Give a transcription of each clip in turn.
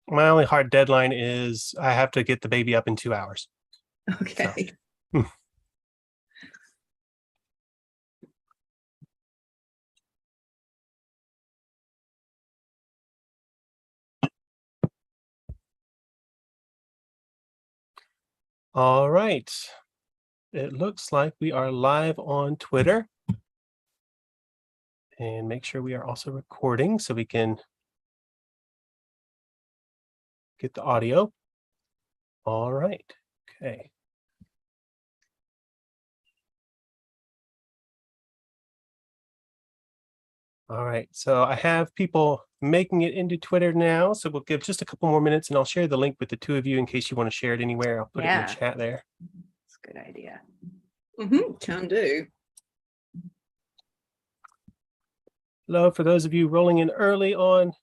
My only hard deadline is I have to get the baby up in 2 hours. Okay. So. All right. It looks like we are live on Twitter. And make sure we are also recording so we can get the audio. All right. Okay. All right. So I have people making it into Twitter now. So we'll give just a couple more minutes and I'll share the link with the two of you in case you want to share it anywhere. I'll put it in the chat there. That's a good idea. Can do. Hello, for those of you rolling in early on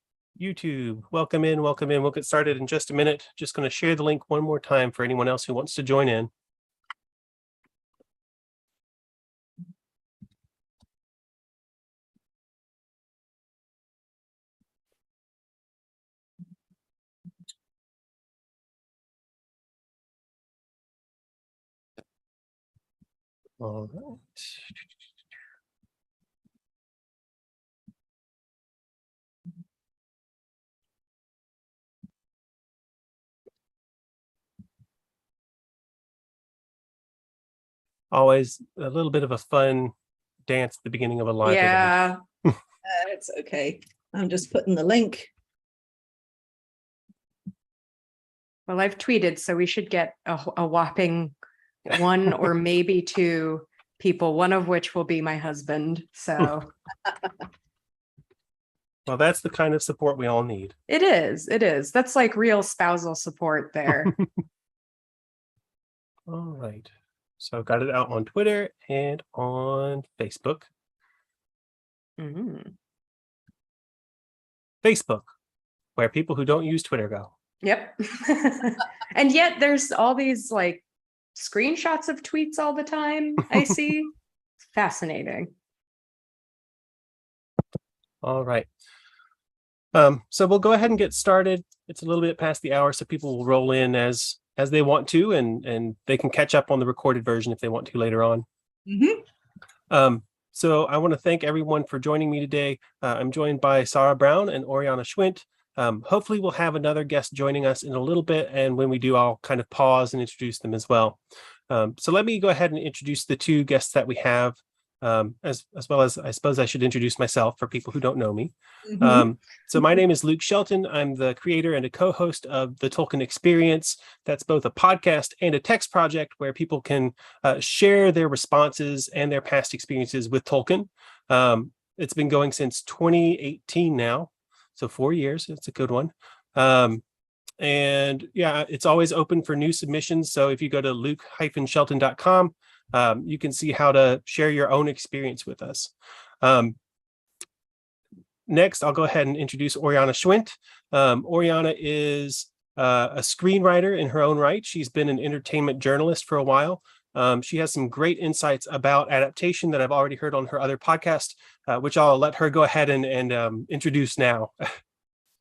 YouTube, welcome in, welcome in. We'll get started in just a minute. Just going to share the link one more time for anyone else who wants to join in. All right. Always a little bit of a fun dance at the beginning of a live event. It's okay. I'm just putting the link. Well, I've tweeted, so we should get a whopping 1 or maybe 2 people, one of which will be my husband. So Well, that's the kind of support we all need. it is. That's like real spousal support there. All right. So I've got it out on Twitter and on Facebook. Facebook, where people who don't use Twitter go. Yep. And yet there's all these like screenshots of tweets all the time I see. It's fascinating. All right. So we'll go ahead and get started. It's a little bit past the hour, so people will roll in as they want to, and they can catch up on the recorded version if they want to later on. So I want to thank everyone for joining me today. I'm joined by Sarah Brown and Oriana Schwint. Hopefully we'll have another guest joining us in a little bit, and when we do, I'll kind of pause and introduce them as well. So let me go ahead and introduce the two guests that we have, as well as I suppose I should introduce myself for people who don't know me. So my name is Luke Shelton. I'm the creator and a co-host of the Tolkien Experience. That's both a podcast and a text project where people can share their responses and their past experiences with Tolkien. It's been going since 2018 now, so 4 years. It's a good one. And yeah, it's always open for new submissions. So if you go to luke-shelton.com, you can see how to share your own experience with us. Next, I'll go ahead and introduce Oriana Schwint. Oriana is a screenwriter in her own right. She's been an entertainment journalist for a while. She has some great insights about adaptation that I've already heard on her other podcast, which I'll let her go ahead and introduce now.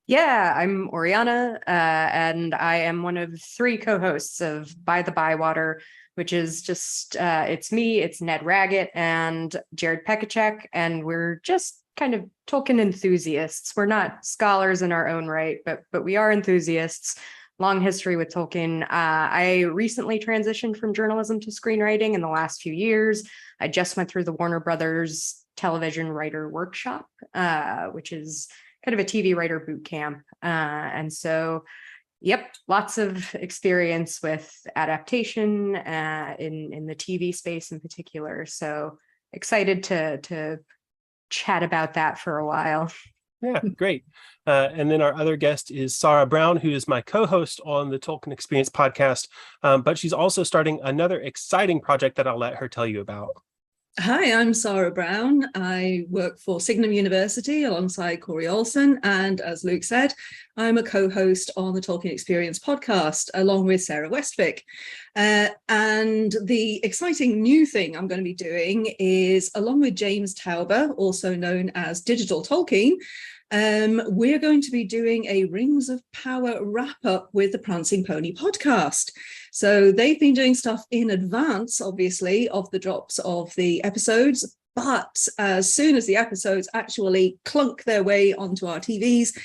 Yeah, I'm Oriana, and I am one of 3 co-hosts of By the Bywater, which is just, it's me, it's Ned Raggett, and Jared Pekacek, and we're just kind of Tolkien enthusiasts. We're not scholars in our own right, but we are enthusiasts. Long history with Tolkien. I recently transitioned from journalism to screenwriting in the last few years. I just went through the Warner Brothers television writer workshop, which is kind of a TV writer boot camp. And so, yep, lots of experience with adaptation in the TV space in particular. So excited to chat about that for a while. Yeah, great. And then our other guest is Sarah Brown, who is my co-host on the Tolkien Experience podcast, but she's also starting another exciting project that I'll let her tell you about. Hi, I'm Sarah Brown. I work for Signum University alongside Corey Olsen. And as Luke said, I'm a co-host on the Tolkien Experience podcast, along with Sarah Westvick. And the exciting new thing I'm going to be doing is, along with James Tauber, also known as Digital Tolkien, We're going to be doing a Rings of Power wrap-up with the Prancing Pony podcast. So they've been doing stuff in advance, obviously, of the drops of the episodes, but as soon as the episodes actually clunk their way onto our TVs,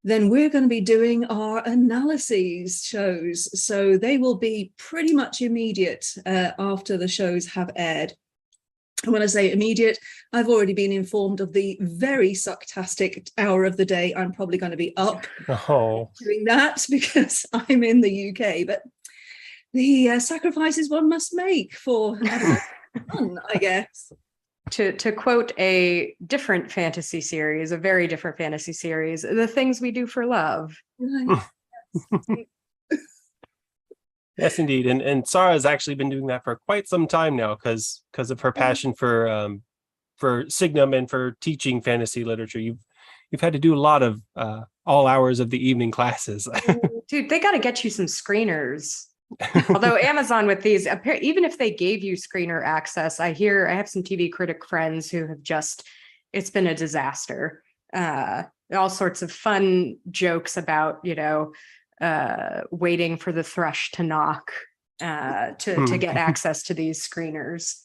then we're going to be doing our analyses shows. So they will be pretty much immediate after the shows have aired. And when I say immediate, I've already been informed of the very sucktastic hour of the day I'm probably going to be up doing that because I'm in the UK. But the sacrifices one must make for fun, I guess. To quote a different fantasy series, a very different fantasy series, the things we do for love. Yes, indeed. And Sarah's actually been doing that for quite some time now because of her passion for Signum and for teaching fantasy literature. You've had to do a lot of all hours of the evening classes. Dude, they got to get you some screeners. Although Amazon with these, even if they gave you screener access, I have some TV critic friends who have it's been a disaster. All sorts of fun jokes about, waiting for the thrush to knock to get access to these screeners.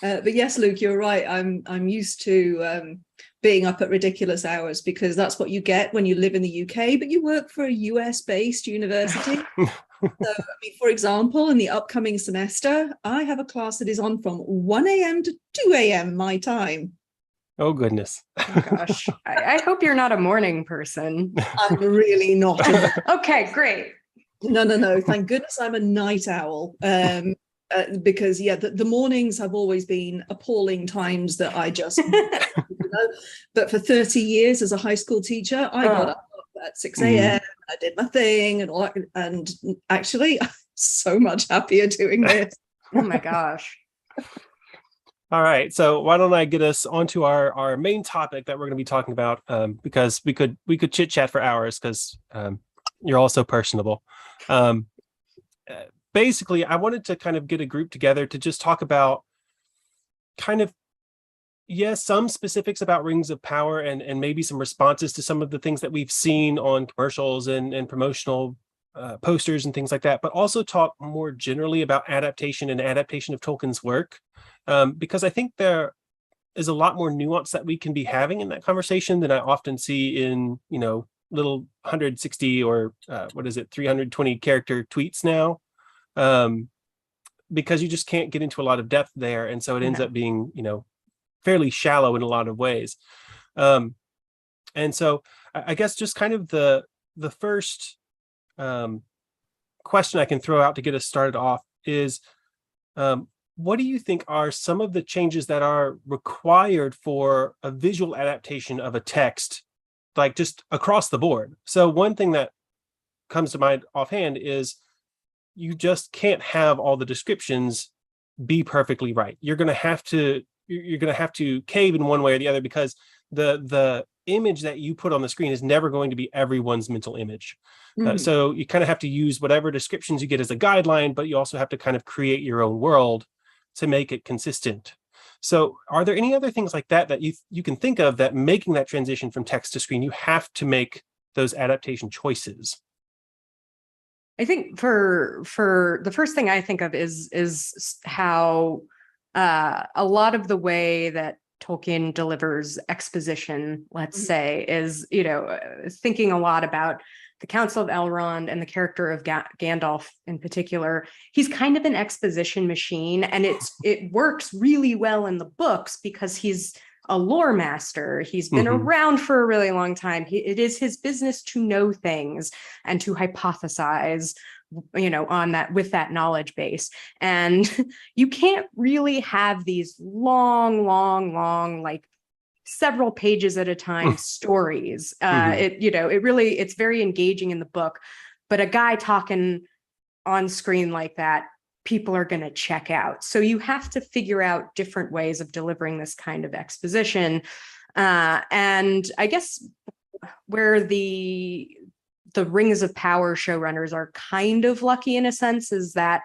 But yes, Luke, you're right. I'm used to being up at ridiculous hours because that's what you get when you live in the UK, but you work for a US-based university. So, for example, in the upcoming semester, I have a class that is on from 1 a.m. to 2 a.m. my time. Oh, goodness. Oh, gosh. I hope you're not a morning person. I'm really not. Okay, great. No. Thank goodness I'm a night owl. Because the mornings have always been appalling times that I just but for 30 years as a high school teacher I got up at 6 a.m. I did my thing and all that, and actually I'm so much happier doing this. Oh my gosh. All right, so why don't I get us onto our main topic that we're going to be talking about, because we could chit chat for hours because you're all so personable. Basically, I wanted to kind of get a group together to just talk about some specifics about Rings of Power and maybe some responses to some of the things that we've seen on commercials and promotional posters and things like that, but also talk more generally about adaptation and adaptation of Tolkien's work, because I think there is a lot more nuance that we can be having in that conversation than I often see in, little 160 or 320 character tweets now. Because you just can't get into a lot of depth there. And so it ends up being, fairly shallow in a lot of ways. And so I guess just kind of the first question I can throw out to get us started off is, what do you think are some of the changes that are required for a visual adaptation of a text, like just across the board? So one thing that comes to mind offhand is you just can't have all the descriptions be perfectly right. You're going to have to cave in one way or the other because the image that you put on the screen is never going to be everyone's mental image. So you kind of have to use whatever descriptions you get as a guideline, but you also have to kind of create your own world to make it consistent. So are there any other things like that you can think of that making that transition from text to screen, you have to make those adaptation choices? I think for the first thing I think of is how a lot of the way that Tolkien delivers exposition, let's say, is, thinking a lot about the Council of Elrond and the character of Gandalf in particular. He's kind of an exposition machine, and it works really well in the books because he's a lore master. He's been around for a really long time. It is his business to know things and to hypothesize, on that, with that knowledge base. And you can't really have these long, like several pages at a time stories. It's very engaging in the book, but a guy talking on screen like that, people are going to check out. So you have to figure out different ways of delivering this kind of exposition. And I guess where the Rings of Power showrunners are kind of lucky in a sense is that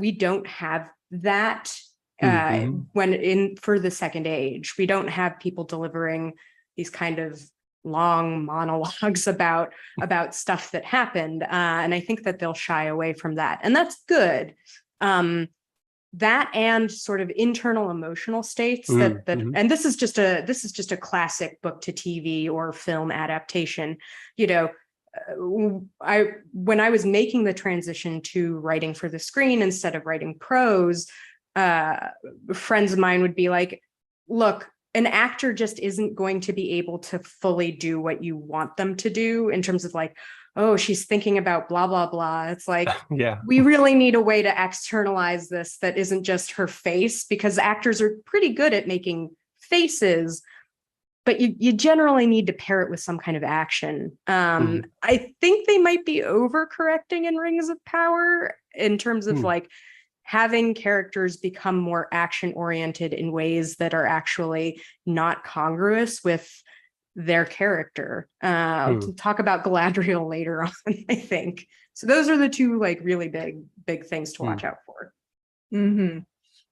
we don't have that for the Second Age. We don't have people delivering these kind of long monologues about stuff that happened. And I think that they'll shy away from that. And that's good. That and sort of internal emotional states and this is just a classic book to TV or film adaptation. When I was making the transition to writing for the screen instead of writing prose, friends of mine would be like, look, an actor just isn't going to be able to fully do what you want them to do in terms of like, oh, she's thinking about blah, blah, blah. It's like, yeah, we really need a way to externalize this that isn't just her face, because actors are pretty good at making faces, but you generally need to pair it with some kind of action. I think they might be overcorrecting in Rings of Power in terms of like having characters become more action oriented in ways that are actually not congruous with their character. We'll talk about Galadriel later on, I think. So those are the two like really big things to watch out for.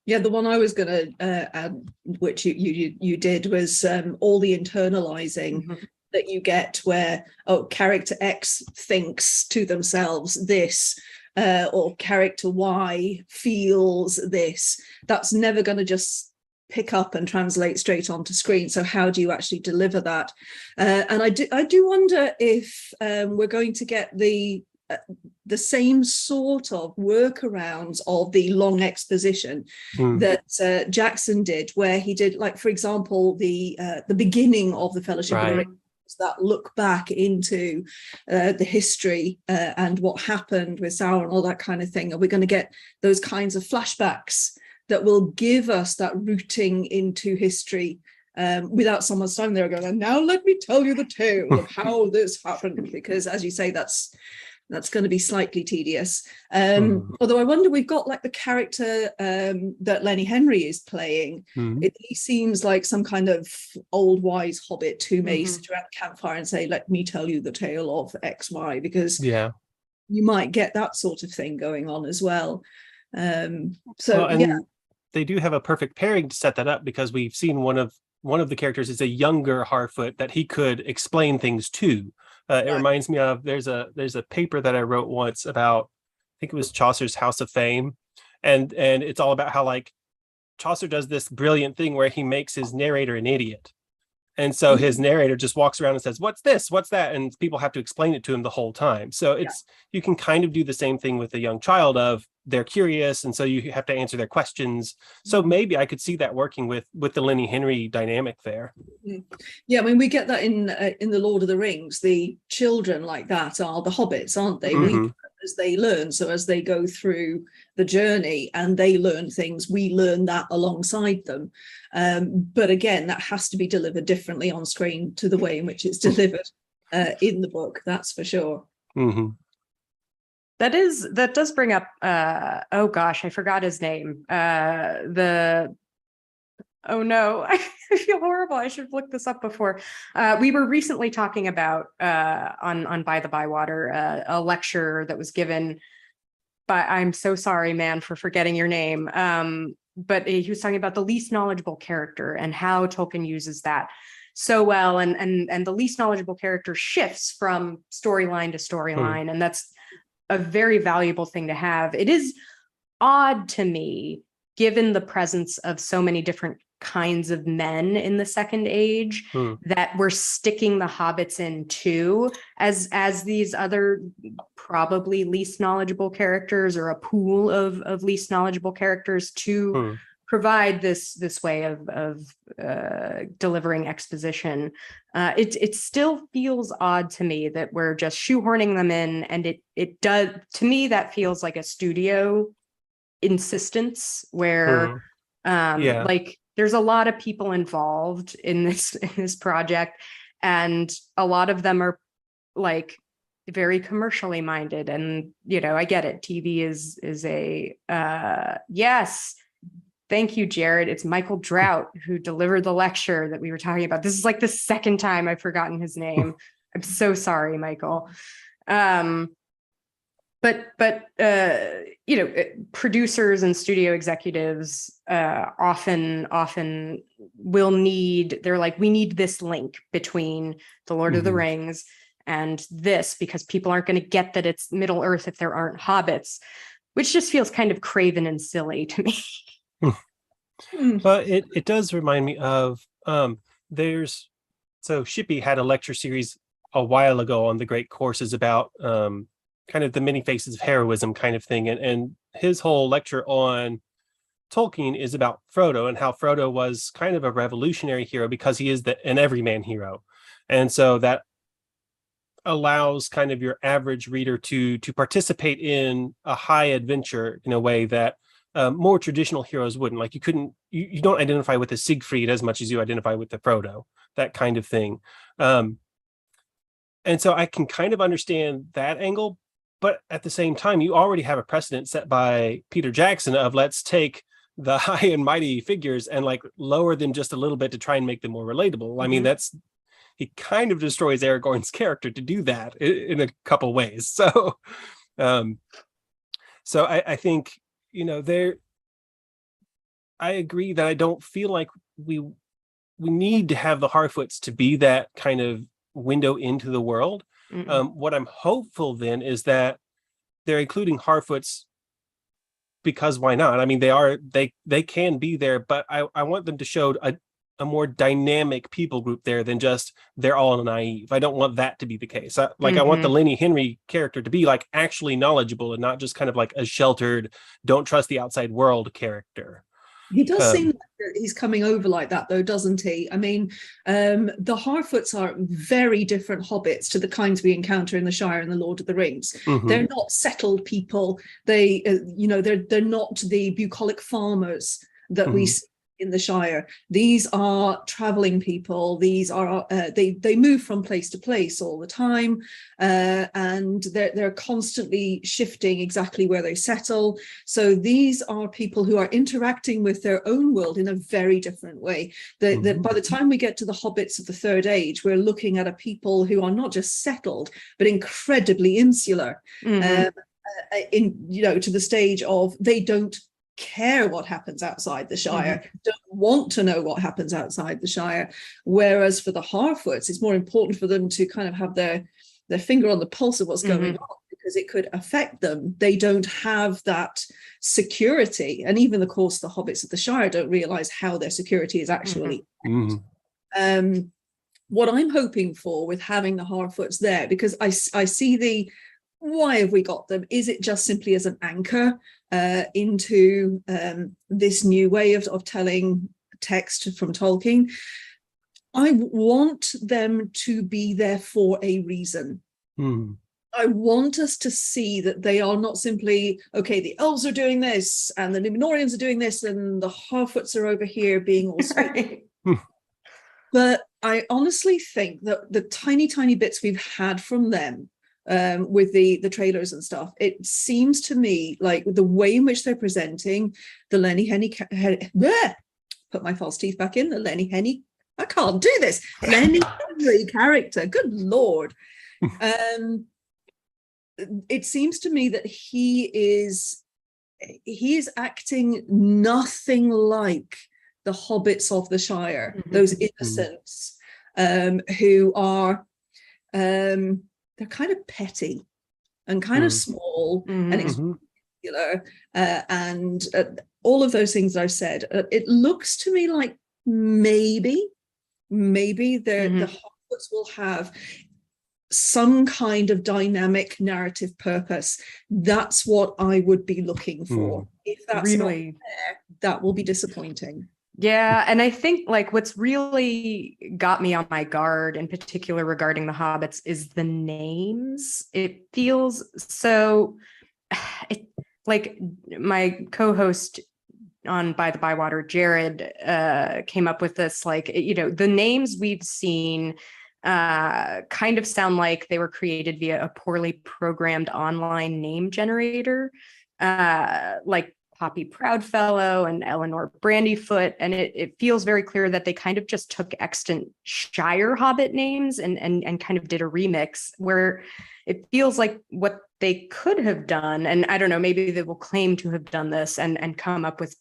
Yeah, the one I was going to add, which you did, was all the internalizing that you get, where character X thinks to themselves this, or character Y feels this. That's never going to just pick up and translate straight onto screen. So how do you actually deliver that? And I do wonder if we're going to get the same sort of workarounds of the long exposition that Jackson did, where he did, like, for example, the beginning of the Fellowship of the Ring, that look back into the history and what happened with Sauron, all that kind of thing. Are we going to get those kinds of flashbacks that will give us that rooting into history without someone standing there going, and now let me tell you the tale of how this happened? Because, as you say, that's going to be slightly tedious. Although I wonder, we've got like the character that Lenny Henry is playing. He seems like some kind of old wise hobbit who may sit around the campfire and say, let me tell you the tale of X, Y, because you might get that sort of thing going on as well. They do have a perfect pairing to set that up, because we've seen one of the characters is a younger Harfoot that he could explain things to. It reminds me of there's a paper that I wrote once about, I think it was Chaucer's House of Fame, and it's all about how like Chaucer does this brilliant thing where he makes his narrator an idiot. And so his narrator just walks around and says, what's this? What's that? And people have to explain it to him the whole time. So you can kind of do the same thing with a young child of they're curious. And so you have to answer their questions. So maybe I could see that working with the Lenny Henry dynamic there. Yeah, I mean, we get that in the Lord of the Rings. The children like that are the hobbits, aren't they? As they learn. So as they go through the journey and they learn things, we learn that alongside them. But again, that has to be delivered differently on screen to the way in which it's delivered in the book. That's for sure. That does bring up, oh gosh, I forgot his name. Oh no, I feel horrible. I should have looked this up before. We were recently talking about on By the Bywater, a lecture that was given by, I'm so sorry, man, for forgetting your name. But he was talking about the least knowledgeable character and how Tolkien uses that so well. And the least knowledgeable character shifts from storyline to storyline. And that's a very valuable thing to have. It is odd to me, given the presence of so many different kinds of men in the Second Age, that we're sticking the hobbits in too as these other probably least knowledgeable characters, or a pool of least knowledgeable characters to provide this way of delivering exposition. It still feels odd to me that we're just shoehorning them in, and it does, to me, that feels like a studio insistence where like there's a lot of people involved in this project, and a lot of them are like very commercially minded. And I get it, TV is a yes, thank you, Jared. It's Michael Drought who delivered the lecture that we were talking about. This is like the second time I've forgotten his name. I'm so sorry, Michael. producers and studio executives often will need, they're like, we need this link between the Lord of the Rings and this, because people aren't going to get that it's Middle Earth if there aren't hobbits, which just feels kind of craven and silly to me. But it does remind me of so Shippey had a lecture series a while ago on the Great Courses about kind of the many faces of heroism kind of thing. And his whole lecture on Tolkien is about Frodo and how Frodo was kind of a revolutionary hero because he is an everyman hero. And so that allows kind of your average reader to participate in a high adventure in a way that more traditional heroes wouldn't. Like you don't identify with the Siegfried as much as you identify with the Frodo, that kind of thing. And so I can kind of understand that angle, but at the same time, you already have a precedent set by Peter Jackson of let's take the high and mighty figures and like lower them just a little bit to try and make them more relatable. I mean, he kind of destroys Aragorn's character to do that in a couple ways. So, I think, I agree that I don't feel like we need to have the Harfoots to be that kind of window into the world. What I'm hopeful then is that they're including Harfoots because why not? I mean, they can be there, but I want them to show a more dynamic people group there than just they're all naive. I don't want that to be the case. I want the Lenny Henry character to be like actually knowledgeable and not just kind of like a sheltered, don't trust the outside world character. He does seem like he's coming over like that, though, doesn't he? I mean, the Harfoots are very different hobbits to the kinds we encounter in the Shire and the Lord of the Rings. They're not settled people. They're not the bucolic farmers that we see in the Shire. These are traveling people. These are they move from place to place all the time, and they're constantly shifting exactly where they settle. So these are people who are interacting with their own world in a very different way. By the time we get to the hobbits of the Third Age, we're looking at a people who are not just settled but incredibly insular, to the stage of they don't care what happens outside the Shire, don't want to know what happens outside the Shire. Whereas for the Harfoots, it's more important for them to kind of have their finger on the pulse of what's going on, because it could affect them. They don't have that security. And even, of course, the hobbits of the Shire don't realize how their security is actually. What I'm hoping for with having the Harfoots there, because I see why have we got them? Is it just simply as an anchor into this new way of telling text from Tolkien? I want them to be there for a reason. I want us to see that they are not simply, okay, the elves are doing this and the Númenóreans are doing this and the Harfoots are over here being all sweet. But I honestly think that the tiny bits we've had from them, with the trailers and stuff, it seems to me like the way in which they're presenting the Lenny Henry, put my false teeth back in, the Lenny Henry, I can't do this, Lenny Henry character, good Lord. It seems to me that he is acting nothing like the hobbits of the Shire, those innocents who are they're kind of petty and kind of small and particular, and all of those things I've said. It looks to me like maybe the Hogwarts will have some kind of dynamic narrative purpose. That's what I would be looking for. If that's really not there, that will be disappointing. Yeah, and I think like what's really got me on my guard in particular regarding the hobbits is the names. It feels so like my co-host on By the Bywater, Jared, came up with this, like, the names we've seen kind of sound like they were created via a poorly programmed online name generator. Like Poppy Proudfellow and Eleanor Brandyfoot. And it feels very clear that they kind of just took extant Shire Hobbit names and kind of did a remix where it feels like what they could have done. And I don't know, maybe they will claim to have done this and come up with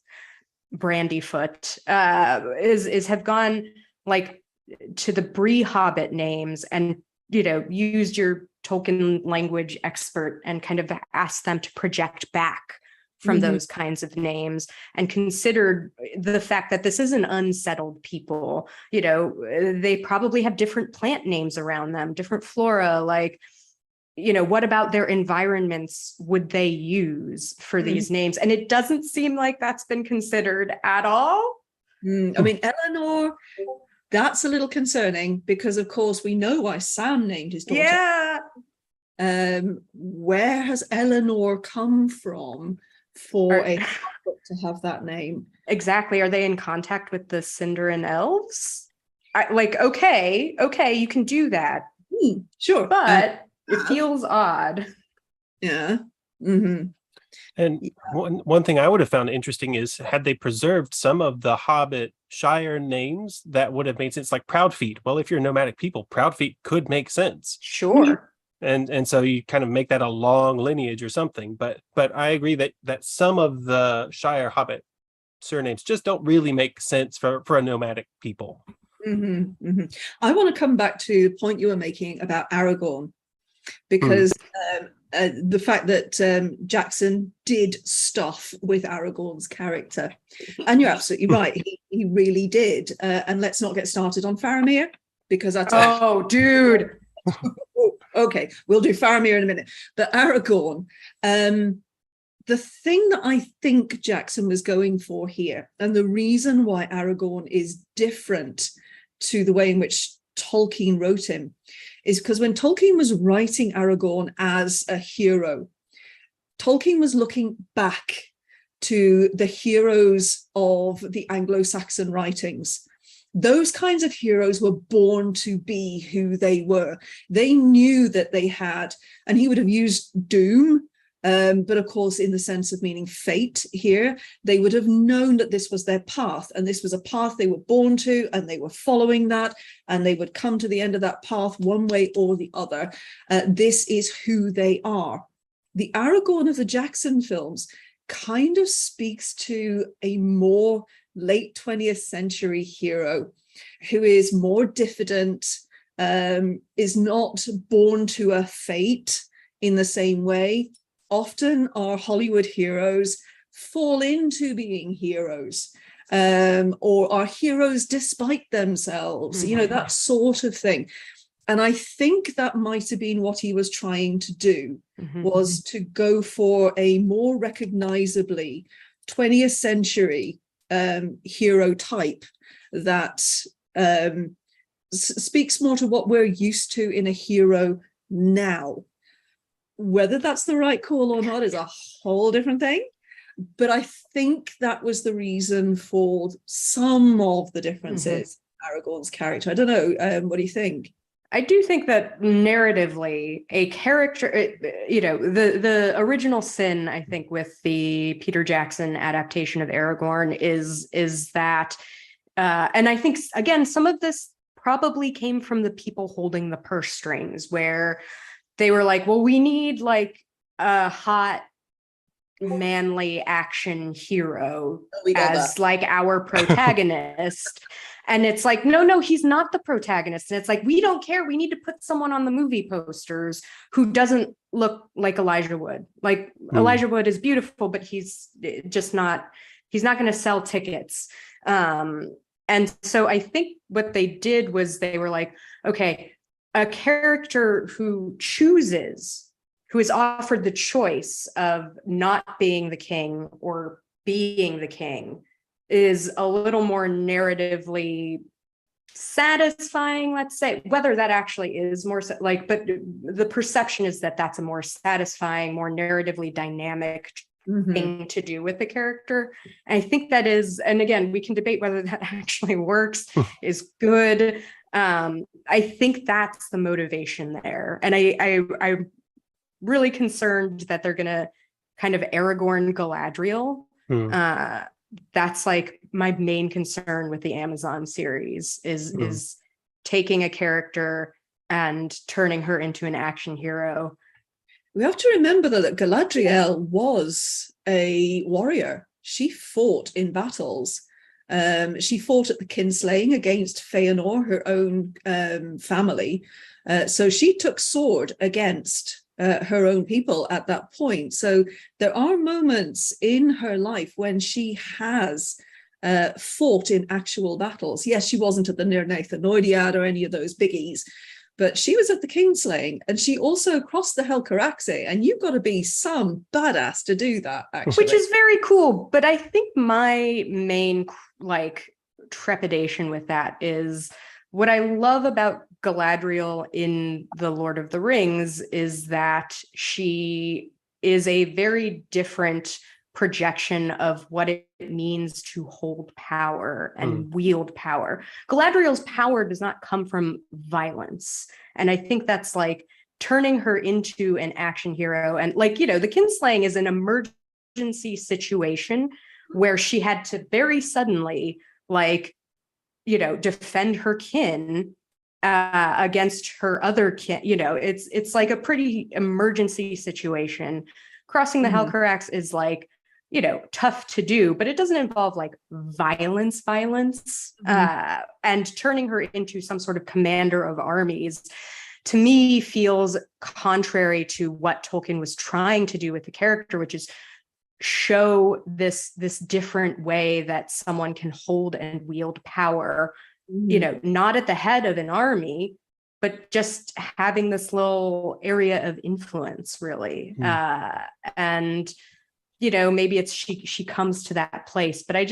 Brandyfoot is have gone like to the Bree Hobbit names and, used your Tolkien language expert and kind of asked them to project back from those kinds of names and considered the fact that this is an unsettled people. They probably have different plant names around them, different flora, like, what about their environments would they use for these names? And it doesn't seem like that's been considered at all. I mean, Eleanor, that's a little concerning because, of course, we know why Sam named his daughter. Yeah. Where has Eleanor come from for a Hobbit to have that name? Exactly. Are they in contact with the Sindarin elves? Okay, you can do that. Sure. But it feels odd. Yeah. Mm-hmm. And one thing I would have found interesting is had they preserved some of the Hobbit Shire names, that would have made sense, like Proudfeet. Well, if you're nomadic people, Proudfeet could make sense. Sure. And so you kind of make that a long lineage or something. But I agree that some of the Shire Hobbit surnames just don't really make sense for a nomadic people. I want to come back to the point you were making about Aragorn, because the fact that Jackson did stuff with Aragorn's character, and you're absolutely right, he really did. And let's not get started on Faramir, because that's dude. Okay, we'll do Faramir in a minute. But Aragorn, the thing that I think Jackson was going for here, and the reason why Aragorn is different to the way in which Tolkien wrote him, is because when Tolkien was writing Aragorn as a hero, Tolkien was looking back to the heroes of the Anglo-Saxon writings. Those kinds of heroes were born to be who they were. They knew that they had, and he would have used doom, but of course, in the sense of meaning fate here, they would have known that this was their path, and this was a path they were born to, and they were following that, and they would come to the end of that path one way or the other. This is who they are. The Aragorn of the Jackson films kind of speaks to a more late 20th century hero who is more diffident, is not born to a fate in the same way. Often our Hollywood heroes fall into being heroes, or are heroes despite themselves, that sort of thing. And I think that might have been what he was trying to do, was to go for a more recognizably 20th century hero type that speaks more to what we're used to in a hero now. Whether that's the right call or not is a whole different thing. But I think that was the reason for some of the differences in Aragorn's character. I don't know. What do you think? I do think that narratively, a character, the original sin, I think, with the Peter Jackson adaptation of Aragorn is that, and I think, again, some of this probably came from the people holding the purse strings, where they were like, well, we need like a hot, manly action hero as like our protagonist. And it's like, no, he's not the protagonist. And it's like, we don't care. We need to put someone on the movie posters who doesn't look like Elijah Wood. Like Elijah Wood is beautiful, but he's not going to sell tickets. And so I think what they did was they were like, okay, a character who is offered the choice of not being the king or being the king is a little more narratively satisfying, let's say. Whether that actually is more but the perception is that that's a more satisfying, more narratively dynamic thing to do with the character. And I think that is, and again, we can debate whether that actually works, is good. I think that's the motivation there. And I'm really concerned that they're going to kind of Aragorn Galadriel Hmm. That's like my main concern with the Amazon series is taking a character and turning her into an action hero. We have to remember that Galadriel was a warrior. She fought in battles. She fought at the kinslaying against Feanor, her own family. So she took sword against her own people at that point. So there are moments in her life when she has fought in actual battles. Yes, she wasn't at the Nir-Nathanoidiad or any of those biggies, but she was at the kingslaying, and she also crossed the Helcaraxe, and you've got to be some badass to do that, actually. Which is very cool. But I think my main like trepidation with that is what I love about Galadriel in The Lord of the Rings is that she is a very different projection of what it means to hold power and wield power. Galadriel's power does not come from violence. And I think that's like turning her into an action hero. And like, you know, the kinslaying is an emergency situation where she had to very suddenly, like, you know, defend her kin against her other kin. You know, it's like a pretty emergency situation. Crossing the Helcaraxe is like, you know, tough to do, but it doesn't involve like violence. And turning her into some sort of commander of armies, to me, feels contrary to what Tolkien was trying to do with the character, which is show this different way that someone can hold and wield power, you know, not at the head of an army, but just having this little area of influence, really. And you know, maybe it's she comes to that place, but it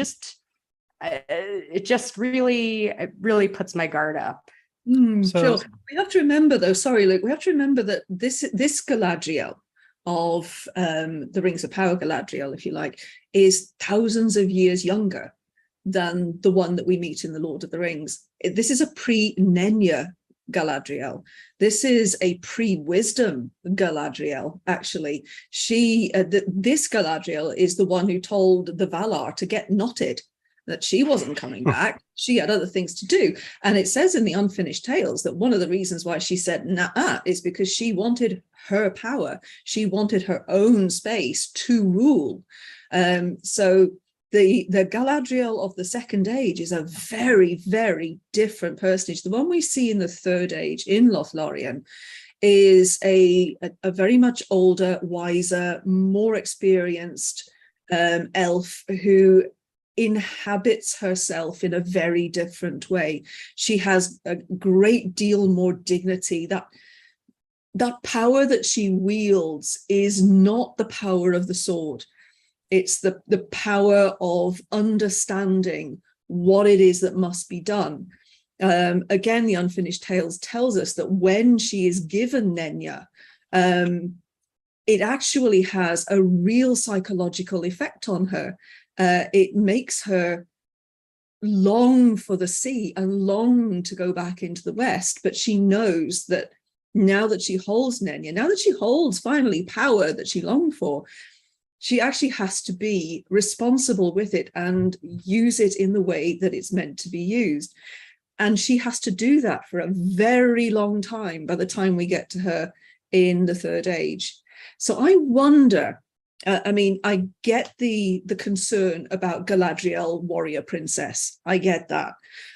just really puts my guard up. Sure. We have to remember, though, sorry, Luke, we have to remember that this Galadriel of the Rings of Power, Galadriel, if you like, is thousands of years younger than the one that we meet in The Lord of the Rings. This is a pre-Nenya Galadriel. This is a pre-wisdom Galadriel, actually. This Galadriel is the one who told the Valar to get knotted, that she wasn't coming back. She had other things to do. And it says in the Unfinished Tales that one of the reasons why she said nah is because she wanted her power. She wanted her own space to rule. So the Galadriel of the Second Age is a very, very different personage. The one we see in the Third Age in Lothlorien is a very much older, wiser, more experienced elf who inhabits herself in a very different way. She has a great deal more dignity. That power that she wields is not the power of the sword. It's the power of understanding what it is that must be done. Again, the Unfinished Tales tells us that when she is given Nenya, it actually has a real psychological effect on her. It makes her long for the sea and long to go back into the West, but she knows that now that she holds Nenya, now that she holds finally power that she longed for, she actually has to be responsible with it and use it in the way that it's meant to be used. And she has to do that for a very long time by the time we get to her in the Third Age. So I wonder, I get the concern about Galadriel, warrior princess. I get that.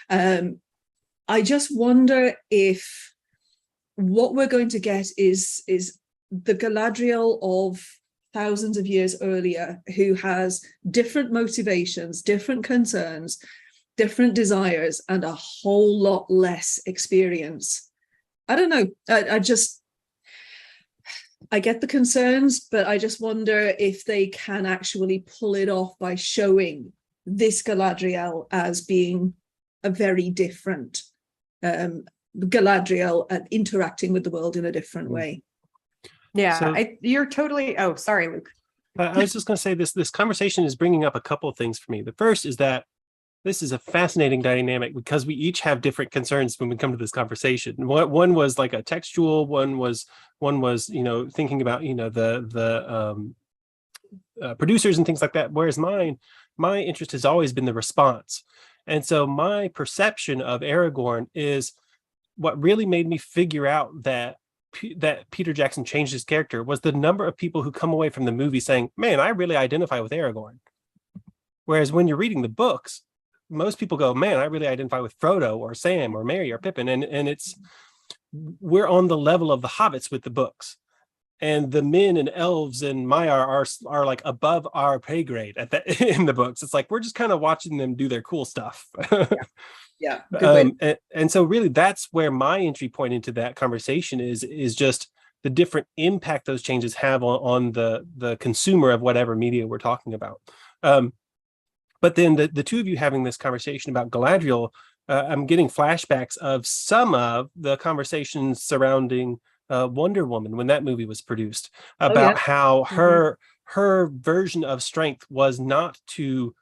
I just wonder if what we're going to get is the Galadriel of thousands of years earlier, who has different motivations, different concerns, different desires, and a whole lot less experience. I don't know. I get the concerns, but I just wonder if they can actually pull it off by showing this Galadriel as being a very different Galadriel and interacting with the world in a different way. Yeah, So- you're totally. Oh, sorry, Luke. I was just going to say this conversation is bringing up a couple of things for me. The first is that this is a fascinating dynamic because we each have different concerns when we come to this conversation. One was like a textual, one was thinking about the producers and things like that. Whereas my interest has always been the response. And so my perception of Aragorn is what really made me figure out that Peter Jackson changed his character was the number of people who come away from the movie saying, man, I really identify with Aragorn. Whereas when you're reading the books, most people go, man, I really identify with Frodo or Sam or Merry or Pippin. And it's, we're on the level of the hobbits with the books. And the men and elves and Maiar are like above our pay grade at that in the books. It's like we're just kind of watching them do their cool stuff. Yeah. Good and so really that's where my entry point into that conversation is just the different impact those changes have on the consumer of whatever media we're talking about. But then the two of you having this conversation about Galadriel, I'm getting flashbacks of some of the conversations surrounding Wonder Woman when that movie was produced, about how her version of strength was not to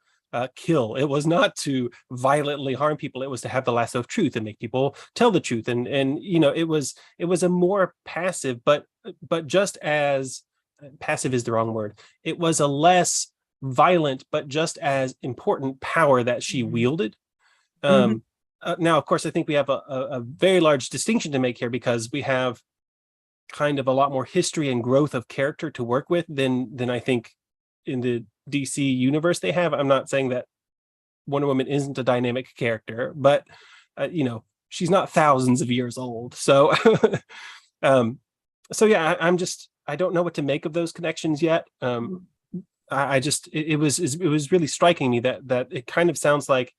kill. It was not to violently harm people. It was to have the lasso of truth and make people tell the truth. And it was a more passive, but just as passive is the wrong word. It was a less violent, but just as important power that she wielded. Now, of course, I think we have a very large distinction to make here because we have kind of a lot more history and growth of character to work with than I think in the DC universe they have. I'm not saying that Wonder Woman isn't a dynamic character, but she's not thousands of years old. So yeah, I don't know what to make of those connections yet. It was really striking me that it kind of sounds like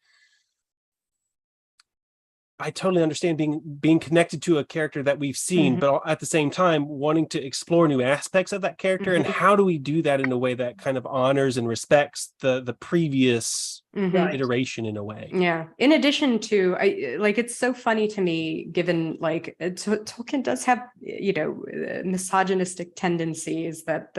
I totally understand being connected to a character that we've seen, but at the same time wanting to explore new aspects of that character. And how do we do that in a way that kind of honors and respects the previous iteration in a way? Yeah. In addition to, it's so funny to me, given Tolkien does have, misogynistic tendencies that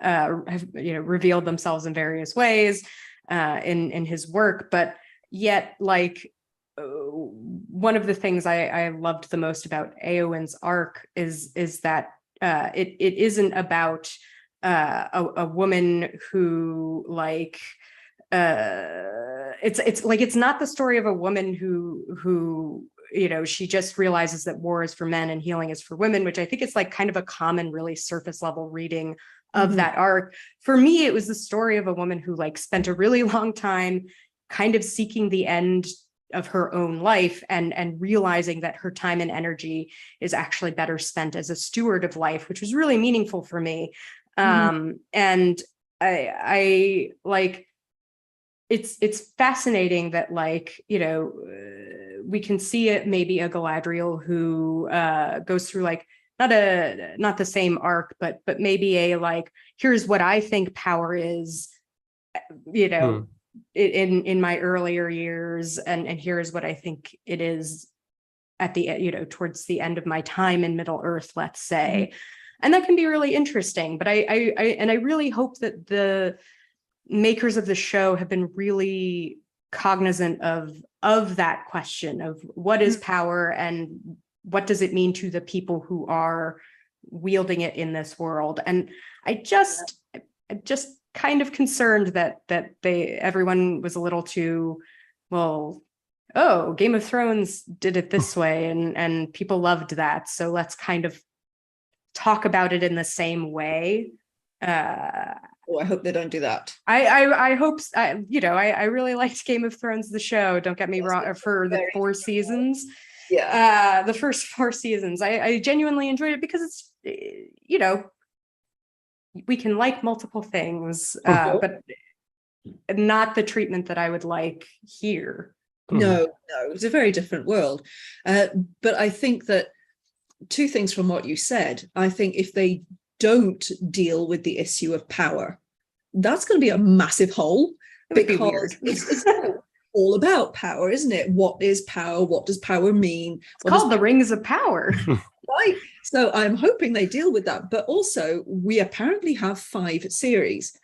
have revealed themselves in various ways in his work, but yet one of the things I loved the most about Éowyn's arc is that it isn't about a woman who it's not the story of a woman who she just realizes that war is for men and healing is for women, which I think is kind of a common, really surface level reading of that arc. For me, it was the story of a woman who spent a really long time kind of seeking the end of her own life and realizing that her time and energy is actually better spent as a steward of life, which was really meaningful for me. And I it's fascinating that we can see it maybe a Galadriel who goes through not the same arc, but maybe a here's what I think power is, in my earlier years, and here's what I think it is at the towards the end of my time in Middle Earth, let's say. And that can be really interesting. But I really hope that the makers of the show have been really cognizant of that question of what is power and what does it mean to the people who are wielding it in this world. And I'm just kind of concerned that everyone was a little too, Game of Thrones did it this way and people loved that, so let's kind of talk about it in the same way. I hope they don't do that. I hope I really liked Game of Thrones, the show, don't get me wrong, for the 4 seasons. The first 4 seasons I genuinely enjoyed it because it's we can like multiple things, but not the treatment that I would like here. No, it's a very different world. But I think that 2 things from what you said. I think if they don't deal with the issue of power, that's going to be a massive hole, because it's all about power, isn't it? What is power? What does power mean? It's called the Rings of Power. Right. So I'm hoping they deal with that. But also, we apparently have 5 series.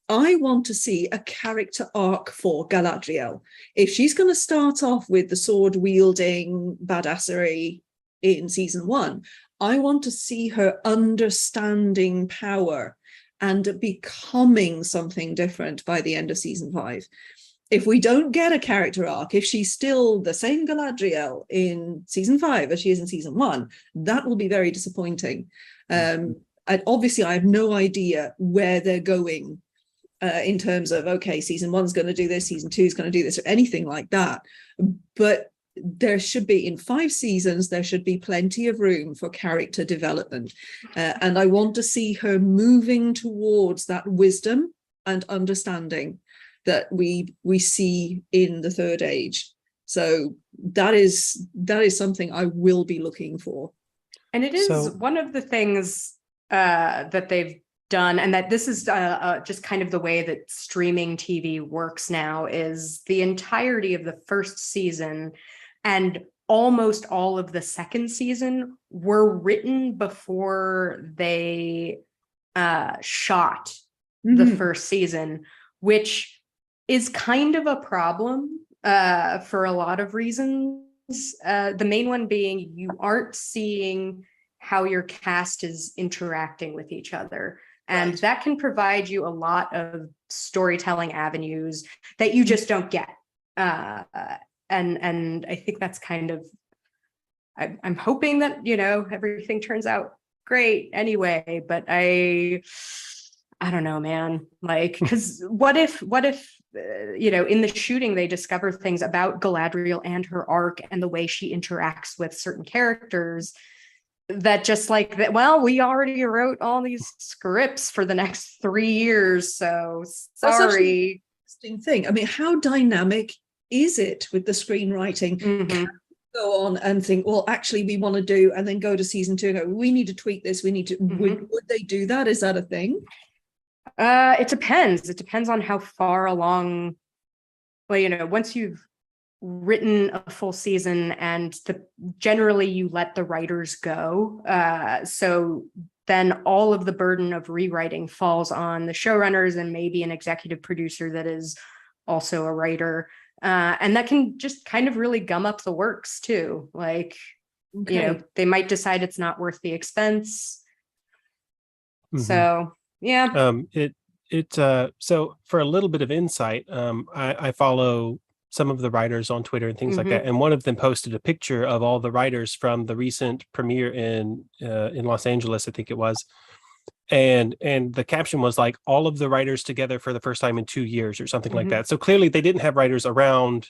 I want to see a character arc for Galadriel. If she's going to start off with the sword wielding badassery in season 1, I want to see her understanding power and becoming something different by the end of season 5. If we don't get a character arc, if she's still the same Galadriel in season 5 as she is in season 1, that will be very disappointing. And obviously, I have no idea where they're going in terms of, okay, season 1's going to do this, season 2 is going to do this, or anything like that. But there should be, in 5 seasons, there should be plenty of room for character development. And I want to see her moving towards that wisdom and understanding that we see in the Third Age. So that is something I will be looking for. And it is one of the things that they've done, and that this is just kind of the way that streaming TV works now, is the entirety of the first season and almost all of the second season were written before they shot the first season, which is kind of a problem for a lot of reasons. The main one being you aren't seeing how your cast is interacting with each other. And that can provide you a lot of storytelling avenues that you just don't get. And I think that's kind of, I'm hoping that, everything turns out great anyway, but I don't know, man. Like, because what if in the shooting they discover things about Galadriel and her arc and the way she interacts with certain characters that just like that, well, we already wrote all these scripts for the next 3 years, so sorry. Interesting thing. I mean, how dynamic is it with the screenwriting? Can go on and think, well, actually we want to do, and then go to season 2 and go, we need to tweak this, we need to would they do that? Is that a thing? It depends on how far along. Well, once you've written a full season and generally you let the writers go, so then all of the burden of rewriting falls on the showrunners and maybe an executive producer that is also a writer, and that can just kind of really gum up the works too. Like, they might decide it's not worth the expense. So yeah. So for a little bit of insight, I follow some of the writers on Twitter and things like that, and one of them posted a picture of all the writers from the recent premiere in Los Angeles, I think it was, and the caption was like, all of the writers together for the first time in 2 years or something like that. So clearly they didn't have writers around,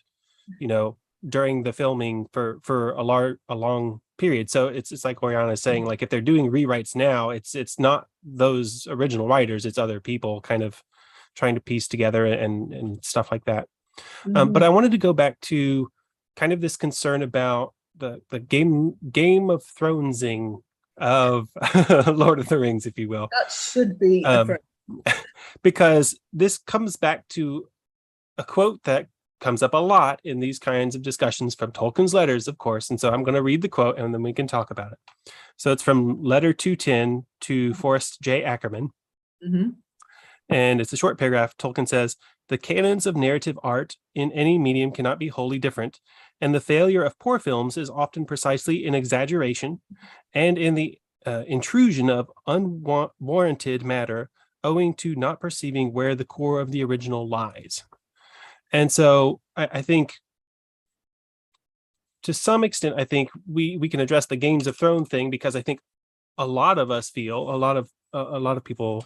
during the filming for a long period. So it's like Oriana is saying, like, if they're doing rewrites now, it's not those original writers, it's other people kind of trying to piece together and stuff like that. But I wanted to go back to kind of this concern about the Game of Thronesing of Lord of the Rings, if you will. That should be because this comes back to a quote that comes up a lot in these kinds of discussions from Tolkien's letters, of course. And so I'm going to read the quote and then we can talk about it. So it's from letter 210 to Forrest J. Ackerman. And it's a short paragraph. Tolkien says, the canons of narrative art in any medium cannot be wholly different, and the failure of poor films is often precisely in exaggeration and in the intrusion of unwarranted matter owing to not perceiving where the core of the original lies. And so I think to some extent, I think we can address the Games of Thrones thing, because I think a lot of us feel, a lot of people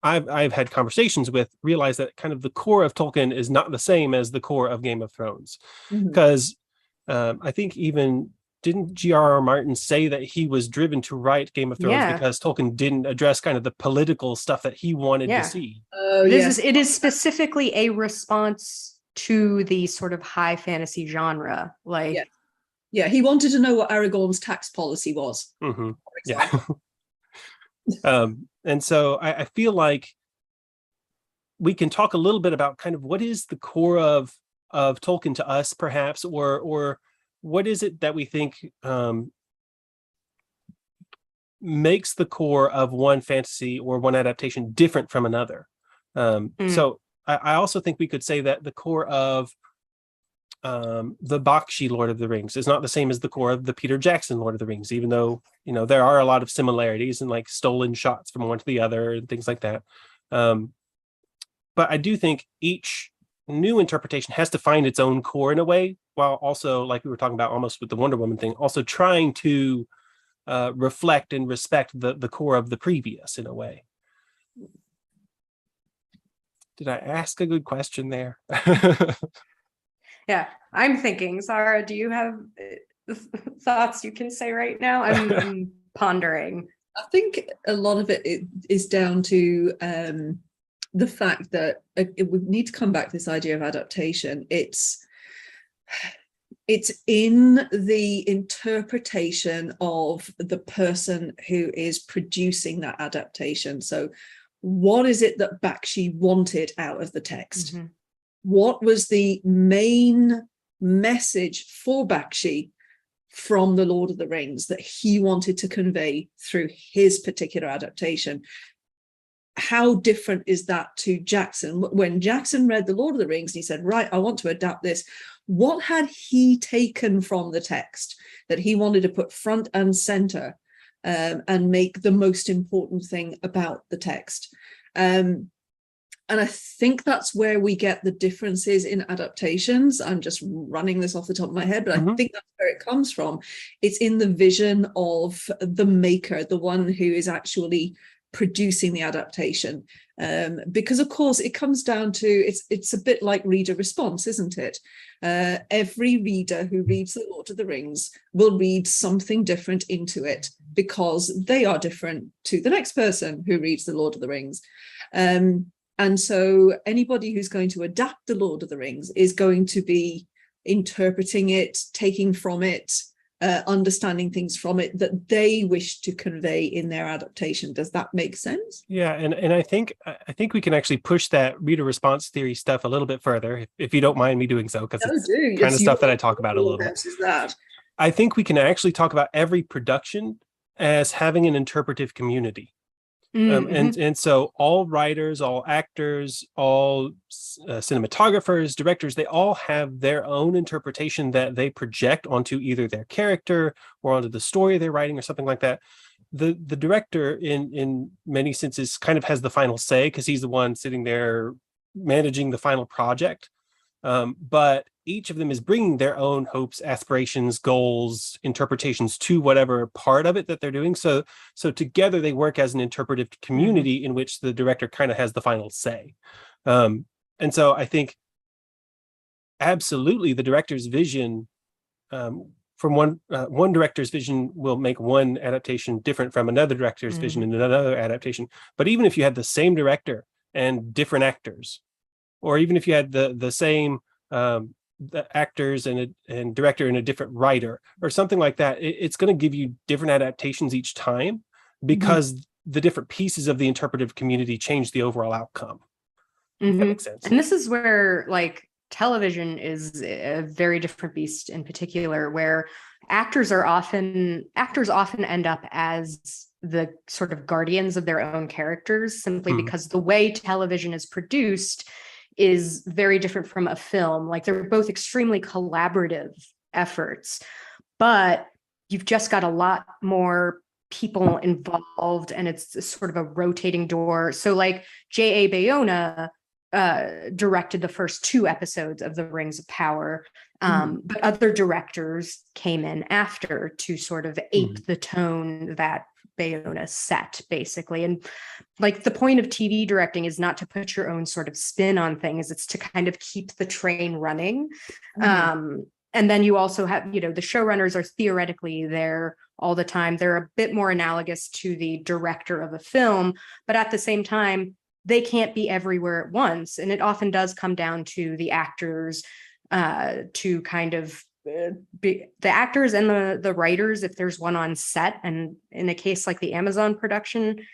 I've had conversations with realize that kind of the core of Tolkien is not the same as the core of Game of Thrones. Because I think even didn't G.R.R. Martin say that he was driven to write Game of Thrones because Tolkien didn't address kind of the political stuff that he wanted to see? It is specifically a response to the sort of high fantasy genre. Like, he wanted to know what Aragorn's tax policy was. For example. And so I feel like we can talk a little bit about kind of what is the core of Tolkien to us, perhaps, or what is it that we think makes the core of one fantasy or one adaptation different from another. So I also think we could say that the core of the Bakshi Lord of the Rings is not the same as the core of the Peter Jackson Lord of the Rings, even though, there are a lot of similarities and like stolen shots from one to the other and things like that. But I do think each new interpretation has to find its own core in a way, while also, like we were talking about almost with the Wonder Woman thing, also trying to reflect and respect the core of the previous in a way. Did I ask a good question there? Yeah, I'm thinking, Sarah, do you have thoughts you can say right now? I'm pondering. I think a lot of it is down to the fact that we need to come back to this idea of adaptation. It's in the interpretation of the person who is producing that adaptation. So what is it that Bakshi wanted out of the text? Mm-hmm. What was the main message for Bakshi from the Lord of the Rings that he wanted to convey through his particular adaptation? How different is that to Jackson? When Jackson read the Lord of the Rings and he said, right, I want to adapt this, what had he taken from the text that he wanted to put front and center and make the most important thing about the text? And I think that's where we get the differences in adaptations. I'm just running this off the top of my head, but I think that's where it comes from. It's in the vision of the maker, the one who is actually producing the adaptation. Because of course it comes down to, it's a bit like reader response, isn't it? Every reader who reads The Lord of the Rings will read something different into it because they are different to the next person who reads The Lord of the Rings. And so anybody who's going to adapt The Lord of the Rings is going to be interpreting it, taking from it, understanding things from it that they wish to convey in their adaptation. Does that make sense? Yeah, and I think we can actually push that reader response theory stuff a little bit further, if you don't mind me doing so, because it's kind of stuff that I talk about a little bit. I think we can actually talk about every production as having an interpretive community. And so all writers, all actors, all cinematographers, directors, they all have their own interpretation that they project onto either their character or onto the story they're writing or something like that. The director in many senses kind of has the final say because he's the one sitting there managing the final project. But each of them is bringing their own hopes, aspirations, goals, interpretations to whatever part of it that they're doing. So together they work as an interpretive community in which the director kind of has the final say. And so I think absolutely the director's vision from one director's vision will make one adaptation different from another director's vision in another adaptation. But even if you had the same director and different actors, or even if you had the same the actors and director and a different writer or something like that, it's going to give you different adaptations each time because the different pieces of the interpretive community change the overall outcome. That makes sense. And this is where like television is a very different beast in particular, where actors often end up as the sort of guardians of their own characters simply because the way television is produced is very different from a film. Like they're both extremely collaborative efforts, but you've just got a lot more people involved and it's sort of a rotating door. So like J.A. Bayona directed the first 2 episodes of The Rings of Power, but other directors came in after to sort of ape the tone that Bayona set, basically. And like the point of TV directing is not to put your own sort of spin on things, it's to kind of keep the train running. And then you also have, the showrunners are theoretically there all the time. They're a bit more analogous to the director of a film, but at the same time, they can't be everywhere at once. And it often does come down to the actors to kind of the actors and the writers, if there's one on set. And in a case like the Amazon production,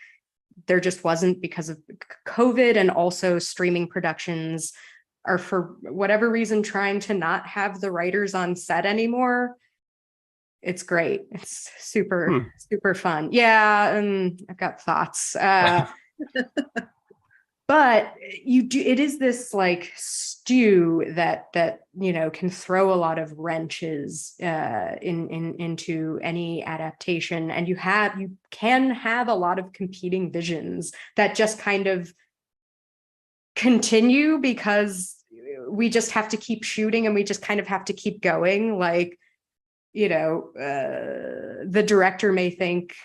there just wasn't because of COVID, and also streaming productions are for whatever reason trying to not have the writers on set anymore. It's great. It's super fun. Yeah, I've got thoughts. but it is this like stew that can throw a lot of wrenches into any adaptation, and you can have a lot of competing visions that just kind of continue because we just have to keep shooting and we just kind of have to keep going. Like, the director may think,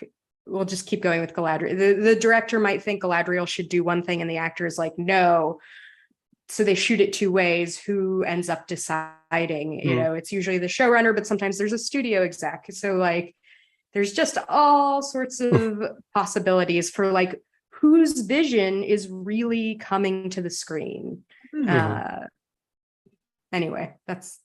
we'll just keep going with Galadriel. The director might think Galadriel should do one thing and the actor is like, no. So they shoot it two ways. Who ends up deciding? It's usually the showrunner, but sometimes there's a studio exec. So like, there's just all sorts of possibilities for like whose vision is really coming to the screen. Anyway, it's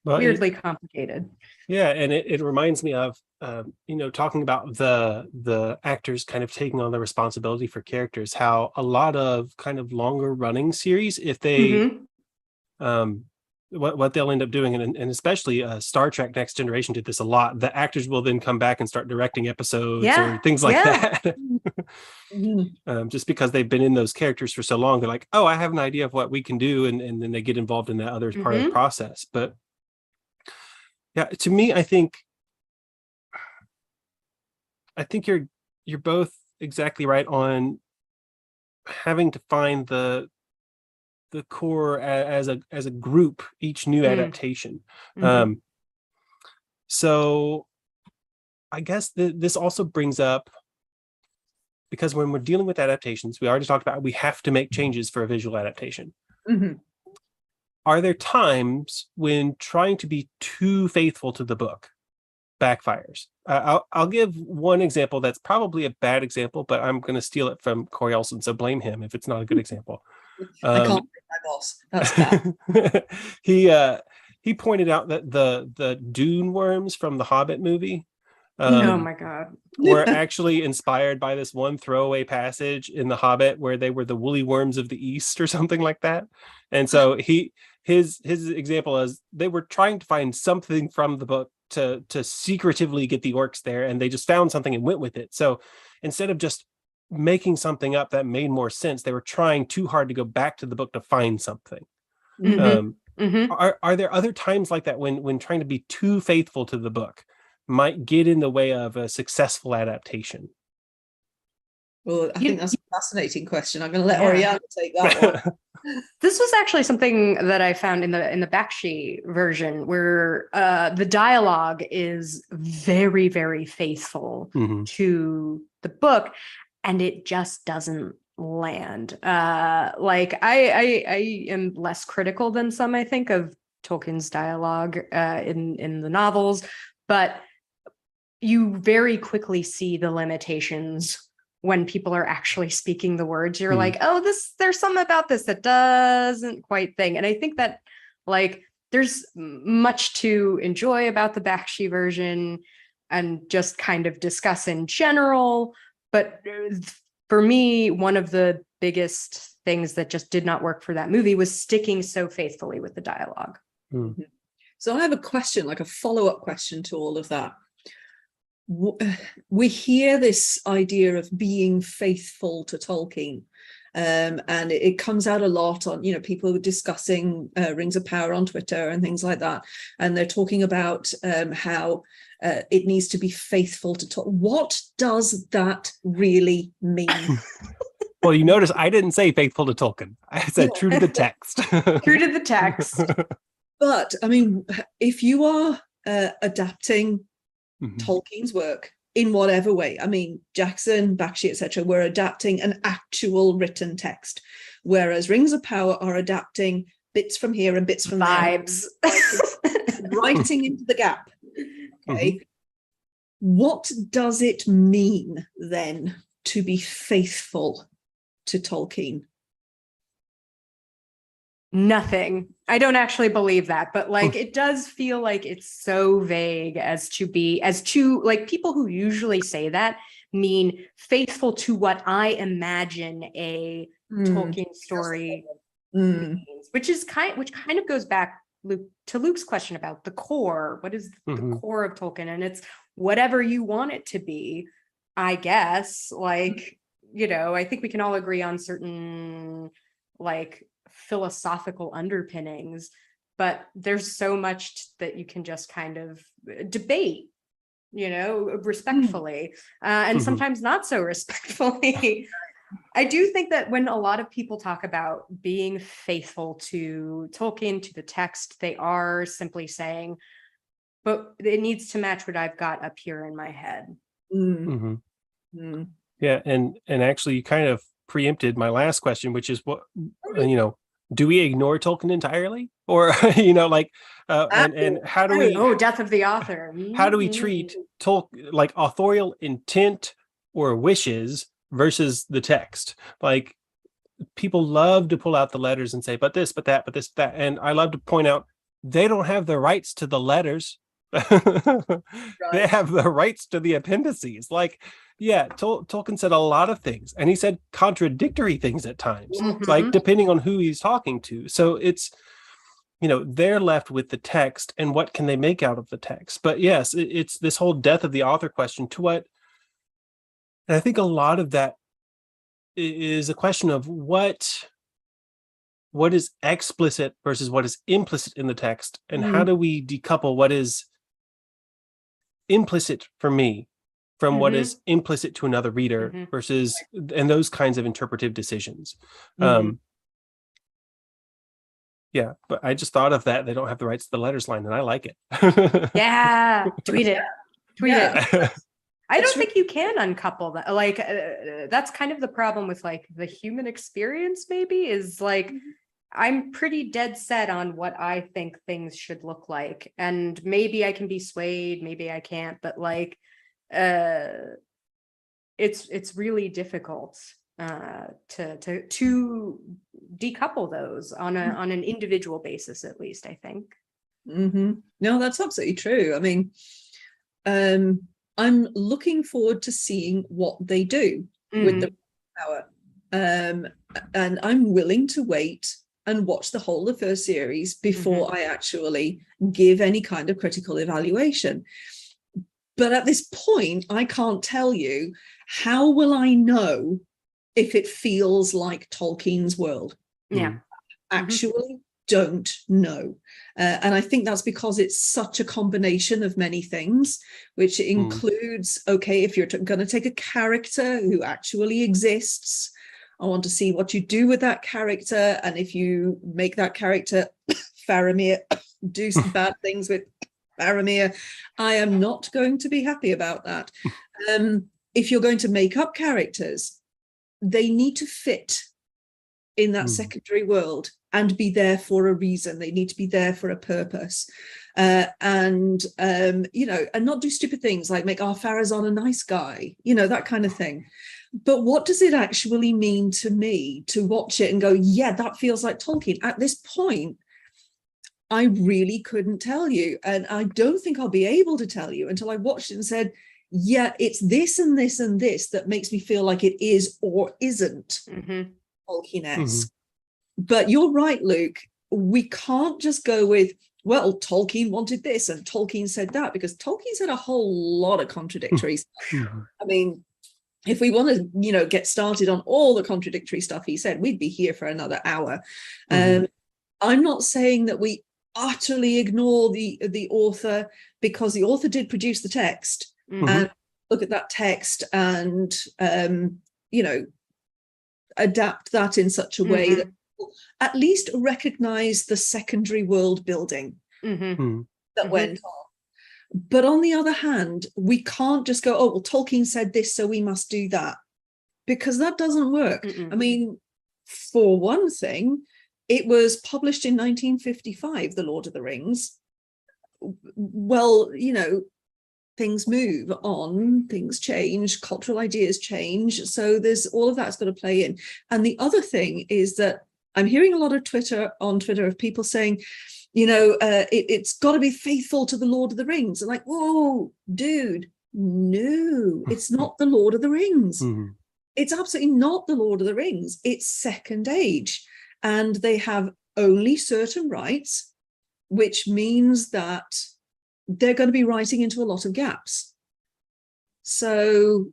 weirdly complicated. Yeah, and it reminds me of talking about the actors kind of taking on the responsibility for characters, how a lot of kind of longer running series, if they what they'll end up doing, and especially Star Trek Next Generation did this a lot, the actors will then come back and start directing episodes or things like that. Just because they've been in those characters for so long, they're like, oh, I have an idea of what we can do, and then they get involved in that other part of the process. But yeah, to me, I think you're both exactly right on having to find the core as a group, each new adaptation. So I guess this also brings up, because when we're dealing with adaptations, we already talked about, we have to make changes for a visual adaptation. Are there times when trying to be too faithful to the book backfires? I'll give one example that's probably a bad example, but I'm going to steal it from Corey Olsen, so blame him if it's not a good example. I can't blame my boss. That's bad. He pointed out that the dune worms from the Hobbit movie oh my God, were actually inspired by this one throwaway passage in the Hobbit where they were the woolly worms of the East or something like that. And so his example is they were trying to find something from the book to secretively get the orcs there, and they just found something and went with it. So instead of just making something up that made more sense, they were trying too hard to go back to the book to find something. Are there other times like that when trying to be too faithful to the book might get in the way of a successful adaptation? Well, I think that's a fascinating question. I'm going to let Oriana take that one. This was actually something that I found in the Bakshi version, where the dialogue is very, very faithful to the book, and it just doesn't land. Like I am less critical than some, I think, of Tolkien's dialogue in the novels, but you very quickly see the limitations when people are actually speaking the words. You're like, oh, there's something about this that doesn't quite thing. And I think that like there's much to enjoy about the Bakshi version and just kind of discuss in general. But for me, one of the biggest things that just did not work for that movie was sticking so faithfully with the dialogue. So I have a question, like a follow-up question to all of that. We hear this idea of being faithful to Tolkien, and it comes out a lot on, people discussing Rings of Power on Twitter and things like that, and they're talking about how it needs to be faithful to Tolkien. What does that really mean? Well, you notice I didn't say faithful to Tolkien. I said true to the text. True to the text. But I mean, if you are adapting Tolkien's work in whatever way, I mean, Jackson, Bakshi, etc., were adapting an actual written text, whereas Rings of Power are adapting bits from here and bits from vibes, writing into the gap. Okay, what does it mean then to be faithful to Tolkien? Nothing. I don't actually believe that, but like it does feel like it's so vague as to like people who usually say that mean faithful to what I imagine a Tolkien story means, which kind of goes back to Luke's question about the core. What is the core of Tolkien? And it's whatever you want it to be, I guess. Like I think we can all agree on certain like philosophical underpinnings, but there's so much that you can just kind of debate, respectfully, and sometimes not so respectfully. I do think that when a lot of people talk about being faithful to Tolkien, to the text, they are simply saying, but it needs to match what I've got up here in my head. Yeah, and actually you kind of preempted my last question, which is what, do we ignore Tolkien entirely, or and how do we death of the author, how do we treat Tolkien, like authorial intent or wishes versus the text? Like, people love to pull out the letters and say, but this, but that, but this, that, and I love to point out they don't have the rights to the letters. They have the rights to the appendices. Like, yeah, Tolkien said a lot of things, and he said contradictory things at times, like depending on who he's talking to. So it's, they're left with the text and what can they make out of the text. But yes, it's this whole death of the author question to what, and I think a lot of that is a question of what is explicit versus what is implicit in the text, and how do we decouple what is implicit for me from what is implicit to another reader versus, and those kinds of interpretive decisions. Yeah, but I just thought of that. They don't have the rights to the letters line, and I like it. Yeah, tweet it. I don't think you can uncouple that. Like, that's kind of the problem with like the human experience, maybe, is like, I'm pretty dead set on what I think things should look like. And maybe I can be swayed, maybe I can't, but like, it's really difficult to decouple those on an individual basis, at least, I think. No, that's absolutely true. I mean, I'm looking forward to seeing what they do with the power, and I'm willing to wait and watch the whole of the first series before I actually give any kind of critical evaluation. But at this point, I can't tell you, how will I know if it feels like Tolkien's world? Yeah. Actually don't know. And I think that's because it's such a combination of many things, which includes, okay, if you're going to take a character who actually exists, I want to see what you do with that character. And if you make that character Faramir, do some bad things with Faramir, I am not going to be happy about that. If you're going to make up characters, they need to fit in that secondary world and be there for a reason. They need to be there for a purpose, and not do stupid things like make Farazon a nice guy, that kind of thing. But what does it actually mean to me to watch it and go, yeah, that feels like Tolkien? At this point, I really couldn't tell you, and I don't think I'll be able to tell you until I watched it and said, yeah, it's this and this and this that makes me feel like it is or isn't Tolkien-esque. But you're right, Luke. We can't just go with, well, Tolkien wanted this and Tolkien said that, because Tolkien said a whole lot of contradictory stuff. I mean, if we want to, get started on all the contradictory stuff he said, we'd be here for another hour. I'm not saying that we utterly ignore the author, because the author did produce the text, and look at that text and adapt that in such a way that at least recognize the secondary world building that went on. But on the other hand, we can't just go, oh, well, Tolkien said this, so we must do that, because that doesn't work. I mean, for one thing, it was published in 1955, The Lord of the Rings. Well, things move on, things change, cultural ideas change. So there's all of that's got to play in. And the other thing is that I'm hearing a lot of on Twitter of people saying, it's got to be faithful to The Lord of the Rings. And like, whoa, dude, no, it's not The Lord of the Rings. It's absolutely not The Lord of the Rings. It's Second Age. And they have only certain rights, which means that they're going to be writing into a lot of gaps. So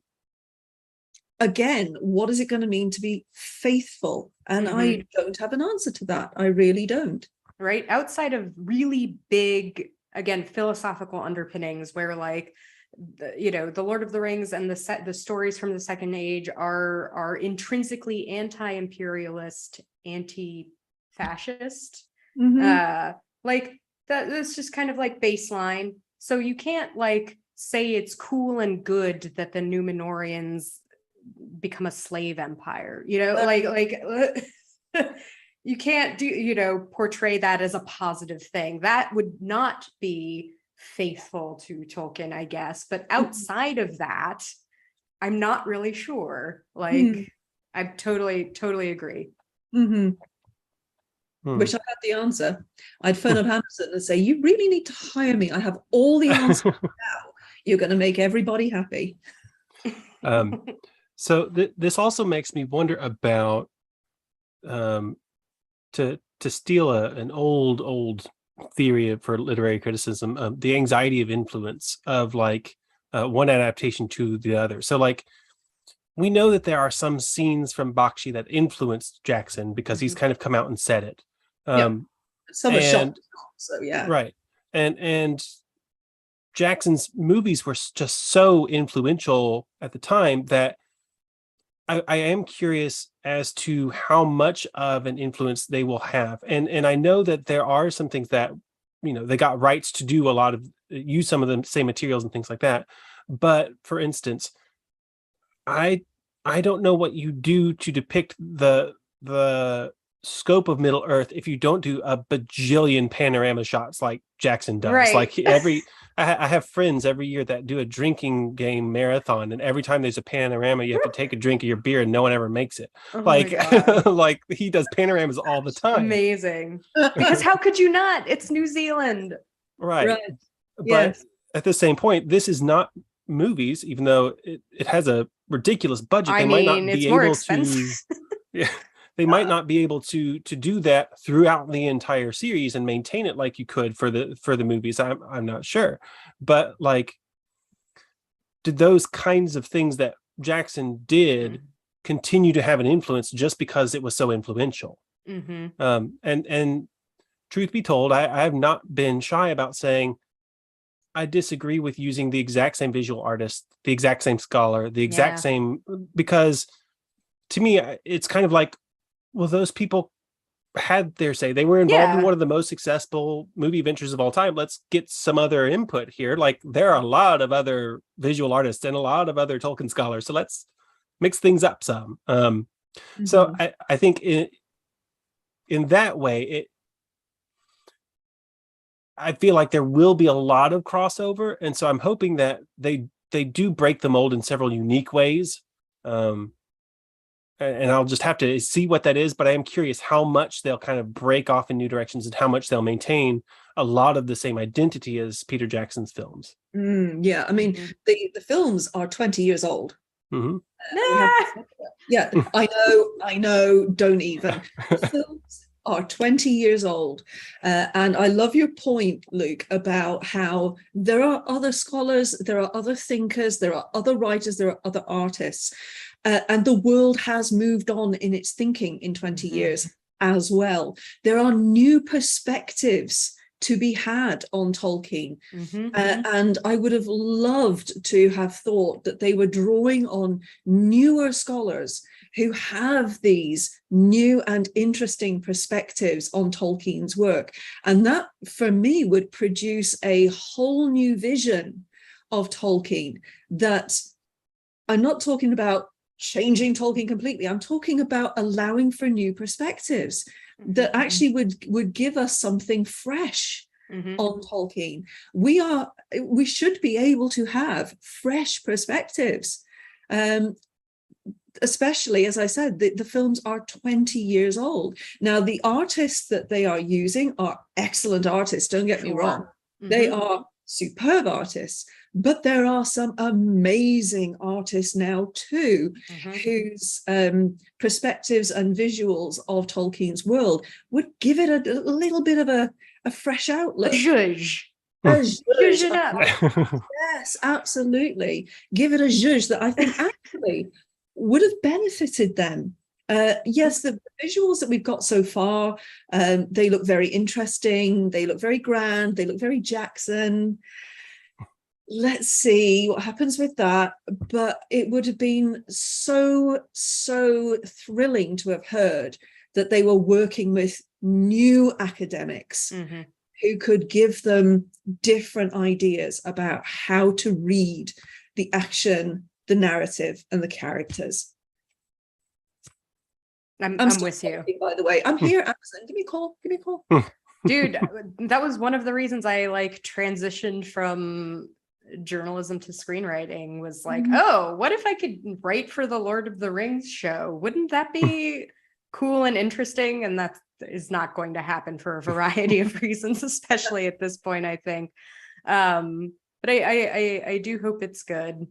again, what is it going to mean to be faithful? And I don't have an answer to that. I really don't. Right. Outside of really big, again, philosophical underpinnings where like, the Lord of the Rings and the stories from the Second Age are intrinsically anti-imperialist, anti-fascist. Like that's just kind of like baseline. So you can't like say it's cool and good that the Numenorians become a slave empire, like you can't portray that as a positive thing. That would not be faithful to Tolkien, I guess. But outside of that, I'm not really sure. Like, I totally agree. Wish I had the answer. I'd phone up Amazon and say, you really need to hire me. I have all the answers now. You're going to make everybody happy. So this also makes me wonder about, to steal an old theory for literary criticism, the anxiety of influence of like one adaptation to the other. So like, we know that there are some scenes from Bakshi that influenced Jackson because he's kind of come out and said it. Some are shot, so yeah. Right. And Jackson's movies were just so influential at the time that I am curious as to how much of an influence they will have. And I know that there are some things that, they got rights to do use some of the same materials and things like that. But for instance, I don't know what you do to depict the scope of Middle Earth if you don't do a bajillion panorama shots like Jackson does. Right. Like I have friends every year that do a drinking game marathon, and every time there's a panorama, you have to take a drink of your beer, and no one ever makes it. Like he does panoramas all the time. Amazing. Because how could you not? It's New Zealand. Right. But at the same point, this is not movies, even though it has a ridiculous budget. They might not be able to. Yeah. They might not be able to do that throughout the entire series and maintain it like you could for the movies. I'm not sure, but like, did those kinds of things that Jackson did continue to have an influence just because it was so influential? And truth be told, I have not been shy about saying I disagree with using the exact same visual artist, the exact same scholar, the exact same, because to me, it's kind of like, well, those people had their say. They were involved in one of the most successful movie ventures of all time. Let's get some other input here. Like, there are a lot of other visual artists and a lot of other Tolkien scholars. So let's mix things up some. So I think in that way, I feel like there will be a lot of crossover. And so I'm hoping that they do break the mold in several unique ways. And I'll just have to see what that is. But I am curious how much they'll kind of break off in new directions and how much they'll maintain a lot of the same identity as Peter Jackson's films. Yeah, I mean, the films are 20 years old. Yeah, I know, don't even. The films are 20 years old. And I love your point, Luke, about how there are other scholars, there are other thinkers, there are other writers, there are other artists. And the world has moved on in its thinking in 20 years as well. There are new perspectives to be had on Tolkien. And I would have loved to have thought that they were drawing on newer scholars who have these new and interesting perspectives on Tolkien's work. And that, for me, would produce a whole new vision of Tolkien that I'm not talking about changing Tolkien completely. I'm talking about allowing for new perspectives that actually would give us something fresh on Tolkien. We should be able to have fresh perspectives, especially, as I said, the films are 20 years old. Now, the artists that they are using are excellent artists, don't get me wrong. They are superb artists, but there are some amazing artists now too, whose perspectives and visuals of Tolkien's world would give it a little bit of a fresh outlook. Zhuzh it up. Yes, absolutely. Give it a zhuzh that I think actually would have benefited them. Yes, the visuals that we've got so far, they look very interesting. They look very grand. They look very Jackson. Let's see what happens with that. But it would have been so thrilling to have heard that they were working with new academics who could give them different ideas about how to read the action, the narrative, and the characters. I'm with you. By the way, I'm here. Amazon, give me a call. Give me a call. Dude, that was one of the reasons I like transitioned from journalism to screenwriting, was like, oh, what if I could write for the Lord of the Rings show? Wouldn't that be cool and interesting? And that is not going to happen for a variety of reasons, especially at this point, I think. But I do hope it's good.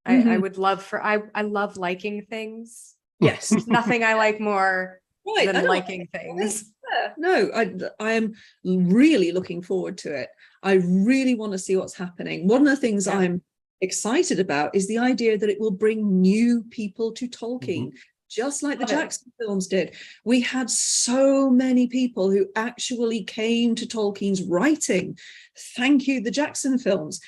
I would love for, I love liking things. Yes. There's nothing I like more than liking things. Yeah, no, I am really looking forward to it. I really want to see what's happening. One of the things I'm excited about is the idea that it will bring new people to Tolkien, just like the Jackson films did. We had so many people who actually came to Tolkien's writing. Thank you, the Jackson films.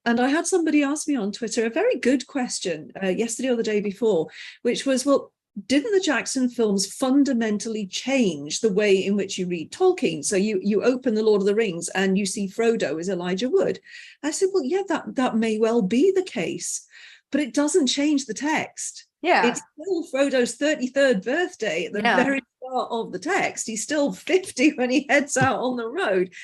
And I had somebody ask me on Twitter a very good question yesterday or the day before, which was, well, didn't the Jackson films fundamentally change the way in which you read Tolkien? So you open The Lord of the Rings and you see Frodo as Elijah Wood. I said, well, yeah, that may well be the case, but it doesn't change the text. Yeah. It's still Frodo's 33rd birthday at the very start of the text. He's still 50 when he heads out on the road,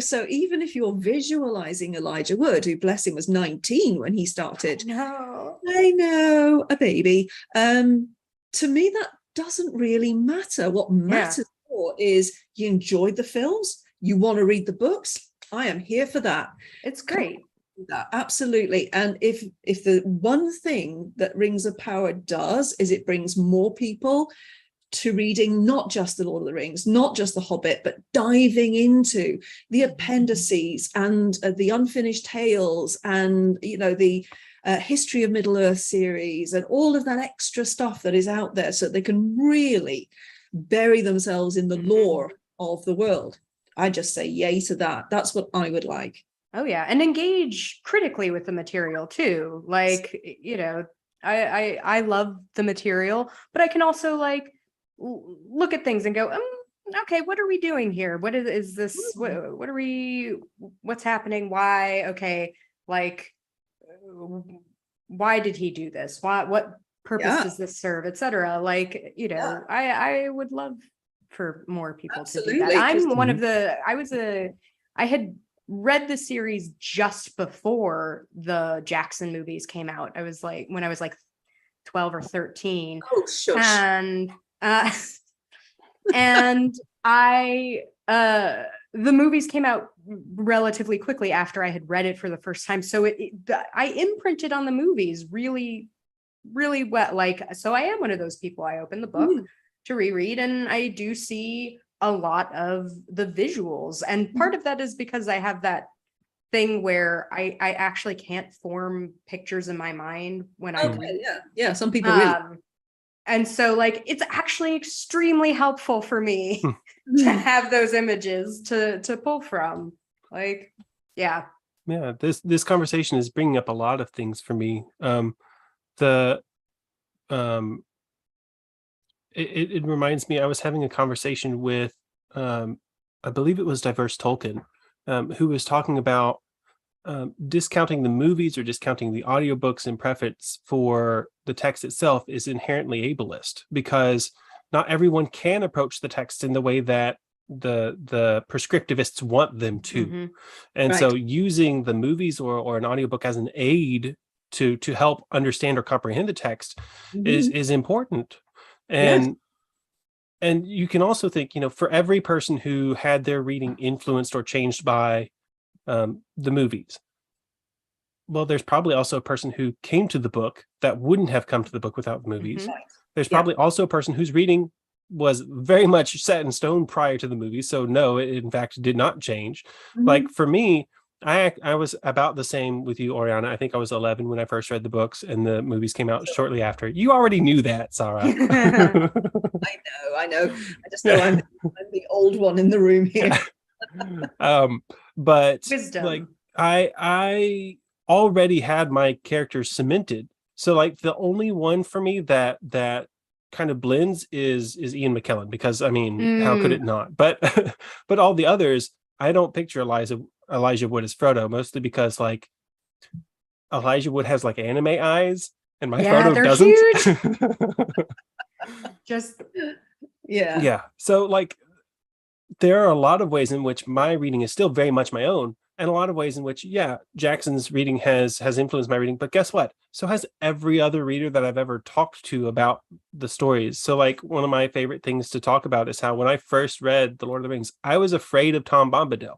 so even if you're visualizing Elijah Wood, who, bless him, was 19 when he started. I know, a baby. To me, that doesn't really matter. What matters more is you enjoyed the films, you want to read the books. I am here for that. It's great. That, absolutely. And if the one thing that Rings of Power does is it brings more people to reading not just the Lord of the Rings, not just the Hobbit, but diving into the appendices and the unfinished tales and the History of Middle Earth series and all of that extra stuff that is out there, so they can really bury themselves in the lore of the world. I just say yay to that. That's what I would like. Oh yeah, and engage critically with the material too. Like, I love the material, but I can also like look at things and go, okay, what are we doing here? What is this? What are we? What's happening? Why? Okay, like, why did he do this? What purpose does this serve, etc.? Like, I would love for more people to do that. I'm one of the. I had read the series just before the Jackson movies came out. I was like, when I was like 12 or 13. Oh, shush. And the movies came out relatively quickly after I had read it for the first time. So I imprinted on the movies really, really well. Like, so I am one of those people. I open the book to reread, and I do see a lot of the visuals. And part of that is because I have that thing where I actually can't form pictures in my mind when I read. Yeah, some people really. And so like, it's actually extremely helpful for me to have those images to pull from. Like, yeah. Yeah, this conversation is bringing up a lot of things for me. It reminds me, I was having a conversation with, I believe it was Diverse Tolkien, who was talking about discounting the movies or discounting the audiobooks and preface for the text itself is inherently ableist, because not everyone can approach the text in the way that the prescriptivists want them to. And so using the movies or an audiobook as an aid to help understand or comprehend the text is important. And you can also think, for every person who had their reading influenced or changed by the movies, well, there's probably also a person who came to the book that wouldn't have come to the book without the movies. There's probably also a person whose reading was very much set in stone prior to the movies. So no, it in fact did not change. Like for me, I was about the same with you, Oriana. I think I was 11 when I first read the books, and the movies came out shortly after. You already knew that, Sarah. I know. I just know I'm the old one in the room here. But Wisdom. like I already had my characters cemented. So like the only one for me that kind of blends is Ian McKellen, because I mean, how could it not? But but all the others, I don't picture Elijah Wood as Frodo, mostly because like Elijah Wood has like anime eyes and my Frodo they're doesn't. huge. Just Yeah. So like there are a lot of ways in which my reading is still very much my own, and a lot of ways in which, yeah, Jackson's reading has influenced my reading. But guess what? So has every other reader that I've ever talked to about the stories. So like one of my favorite things to talk about is how when I first read The Lord of the Rings, I was afraid of Tom Bombadil.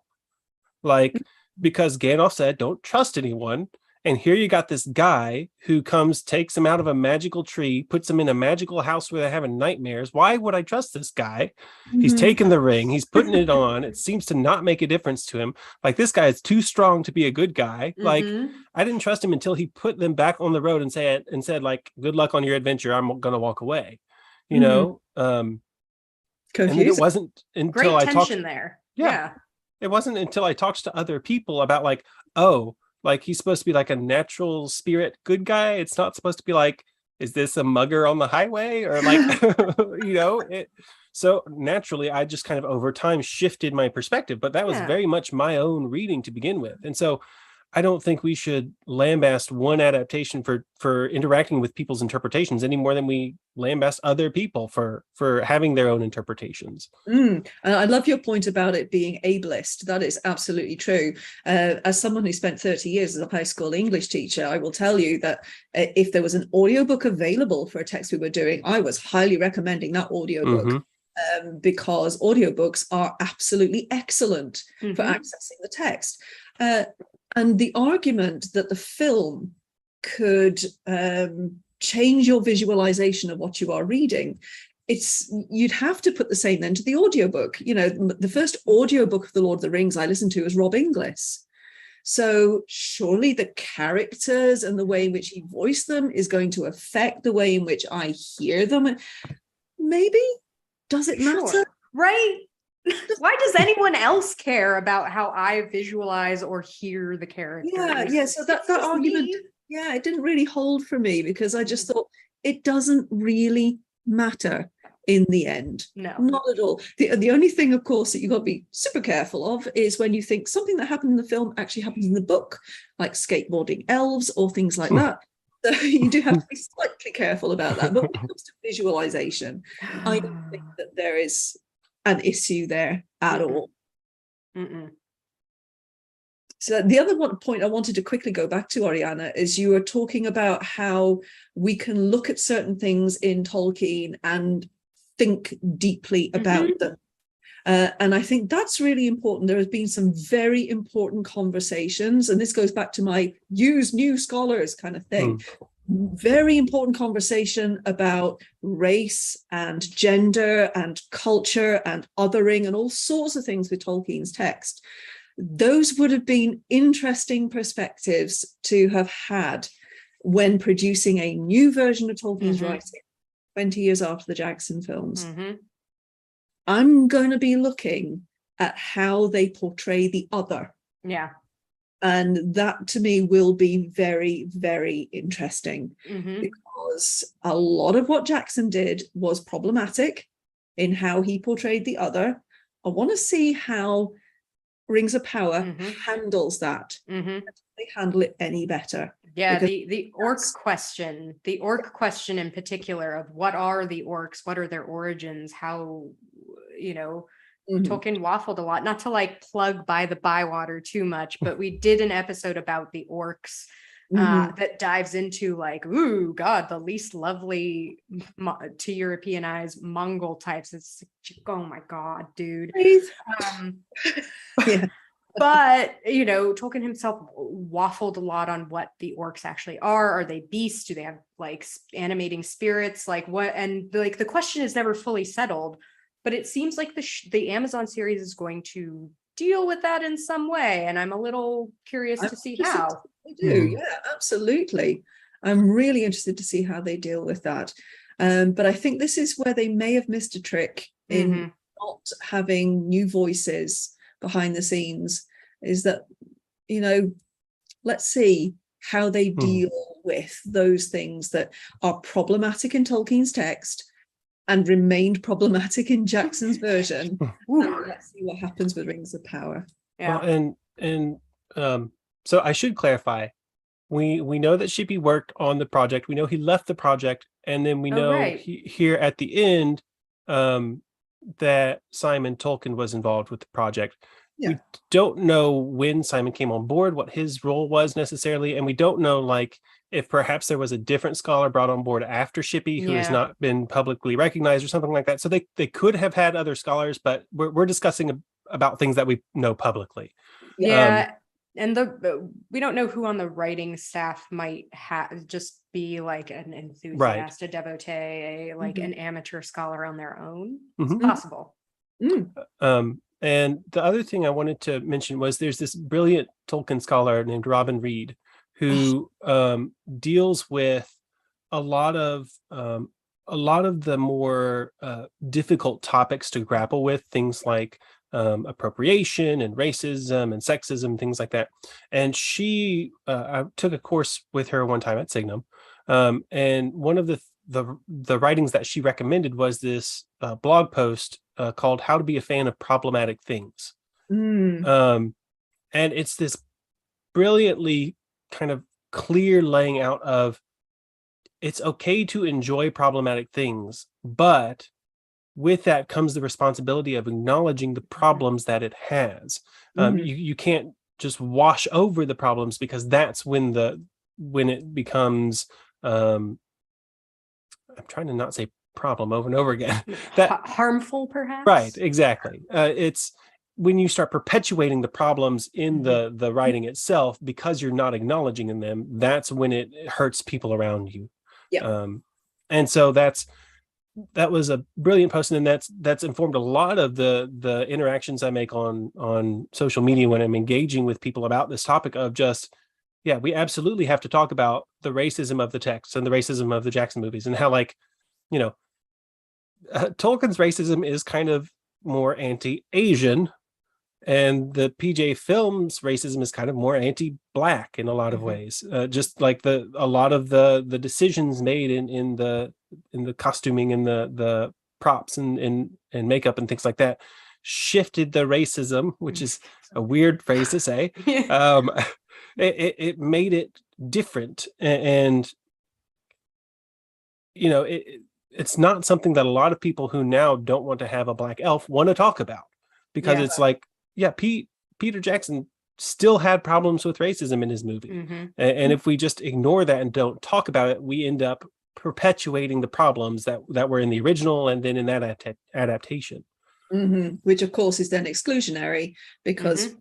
Like, because Gandalf said, don't trust anyone. And here you got this guy who comes, takes him out of a magical tree, puts him in a magical house where they're having nightmares. Why would I trust this guy? He's taking the ring, he's putting it on. It seems to not make a difference to him. Like, this guy is too strong to be a good guy. Like, I didn't trust him until he put them back on the road and said, like, good luck on your adventure. I'm gonna walk away. You know? And then it wasn't until great I talked tension there. Yeah. It wasn't until I talked to other people about like, oh, like he's supposed to be like a natural spirit good guy. It's not supposed to be like, is this a mugger on the highway? Or like, so naturally I just kind of over time shifted my perspective, but that was very much my own reading to begin with. And so I don't think we should lambast one adaptation for interacting with people's interpretations any more than we lambast other people for having their own interpretations. And I love your point about it being ableist. That is absolutely true. As someone who spent 30 years as a high school English teacher, I will tell you that if there was an audiobook available for a text we were doing, I was highly recommending that audiobook. Because audiobooks are absolutely excellent for accessing the text. And the argument that the film could change your visualization of what you are reading, you'd have to put the same then to the audiobook. You know, the first audiobook of The Lord of the Rings I listened to was Rob Inglis. So surely the characters and the way in which he voiced them is going to affect the way in which I hear them. Maybe. Does it matter? Right. Why does anyone else care about how I visualize or hear the characters? Yeah. So that argument, it didn't really hold for me, because I just thought it doesn't really matter in the end. No, not at all. The only thing, of course, that you've got to be super careful of is when you think something that happened in the film actually happens in the book, like skateboarding elves or things like that. So you do have to be slightly careful about that. But when it comes to visualization, I don't think that there is an issue there at all. So the other point I wanted to quickly go back to, Oriana, is you were talking about how we can look at certain things in Tolkien and think deeply about them. And I think that's really important. There has been some very important conversations, and this goes back to my use new scholars kind of thing. Very important conversation about race and gender and culture and othering and all sorts of things with Tolkien's text. Those would have been interesting perspectives to have had when producing a new version of Tolkien's writing 20 years after the Jackson films. I'm going to be looking at how they portray the other. And that to me will be very, very interesting, because a lot of what Jackson did was problematic in how he portrayed the other. I want to see how Rings of Power handles that. They handle it any better. The orc question in particular of what are the orcs, what are their origins, how, Tolkien waffled a lot, not to like plug By the Bywater too much, but we did an episode about the orcs that dives into like, ooh, God, the least lovely to European eyes Mongol types. It's oh my God, dude. But, Tolkien himself waffled a lot on what the orcs actually are. Are they beasts? Do they have like animating spirits? Like what? And the question is never fully settled, but it seems like the Amazon series is going to deal with that in some way, and I'm a little curious to see how. They do, yeah, absolutely. I'm really interested to see how they deal with that. But I think this is where they may have missed a trick in not having new voices behind the scenes, is that, let's see how they deal with those things that are problematic in Tolkien's text and remained problematic in Jackson's version. And let's see what happens with Rings of Power. Yeah. Well, so I should clarify. We know that Shippey worked on the project. We know he left the project, and then we know here at the end that Simon Tolkien was involved with the project. Yeah. We don't know when Simon came on board, what his role was necessarily, and we don't know if perhaps there was a different scholar brought on board after Shippey who has not been publicly recognized or something like that. So they could have had other scholars, but we're discussing about things that we know publicly. Yeah. And we don't know who on the writing staff might just be like an enthusiast, a devotee, an amateur scholar on their own. It's possible. And the other thing I wanted to mention was there's this brilliant Tolkien scholar named Robin Reed who deals with a lot of the more difficult topics to grapple with, things like appropriation and racism and sexism, things like that. And she, I took a course with her one time at Signum, and one of the writings that she recommended was this blog post called "How to Be a Fan of Problematic Things," and it's this brilliantly kind of clear laying out of it's okay to enjoy problematic things, but with that comes the responsibility of acknowledging the problems that it has. You can't just wash over the problems, because that's when it becomes I'm trying to not say problem over and over again. That harmful, perhaps. Right, exactly. It's when you start perpetuating the problems in the writing itself because you're not acknowledging them. That's when it hurts people around you. Yeah. And so that was a brilliant post, and that's informed a lot of the interactions I make on social media when I'm engaging with people about this topic of just, we absolutely have to talk about the racism of the text and the racism of the Jackson movies, and how Tolkien's racism is kind of more anti-Asian, and the PJ Films racism is kind of more anti-Black in a lot of ways. Just like a lot of the decisions made in the costuming and the props and makeup and things like that shifted the racism, which is a weird phrase to say. It made it different, and it's not something that a lot of people who now don't want to have a Black elf want to talk about, because it's Peter Jackson still had problems with racism in his movie. And if we just ignore that and don't talk about it, we end up perpetuating the problems that were in the original and then in that adaptation. Which of course is then exclusionary, because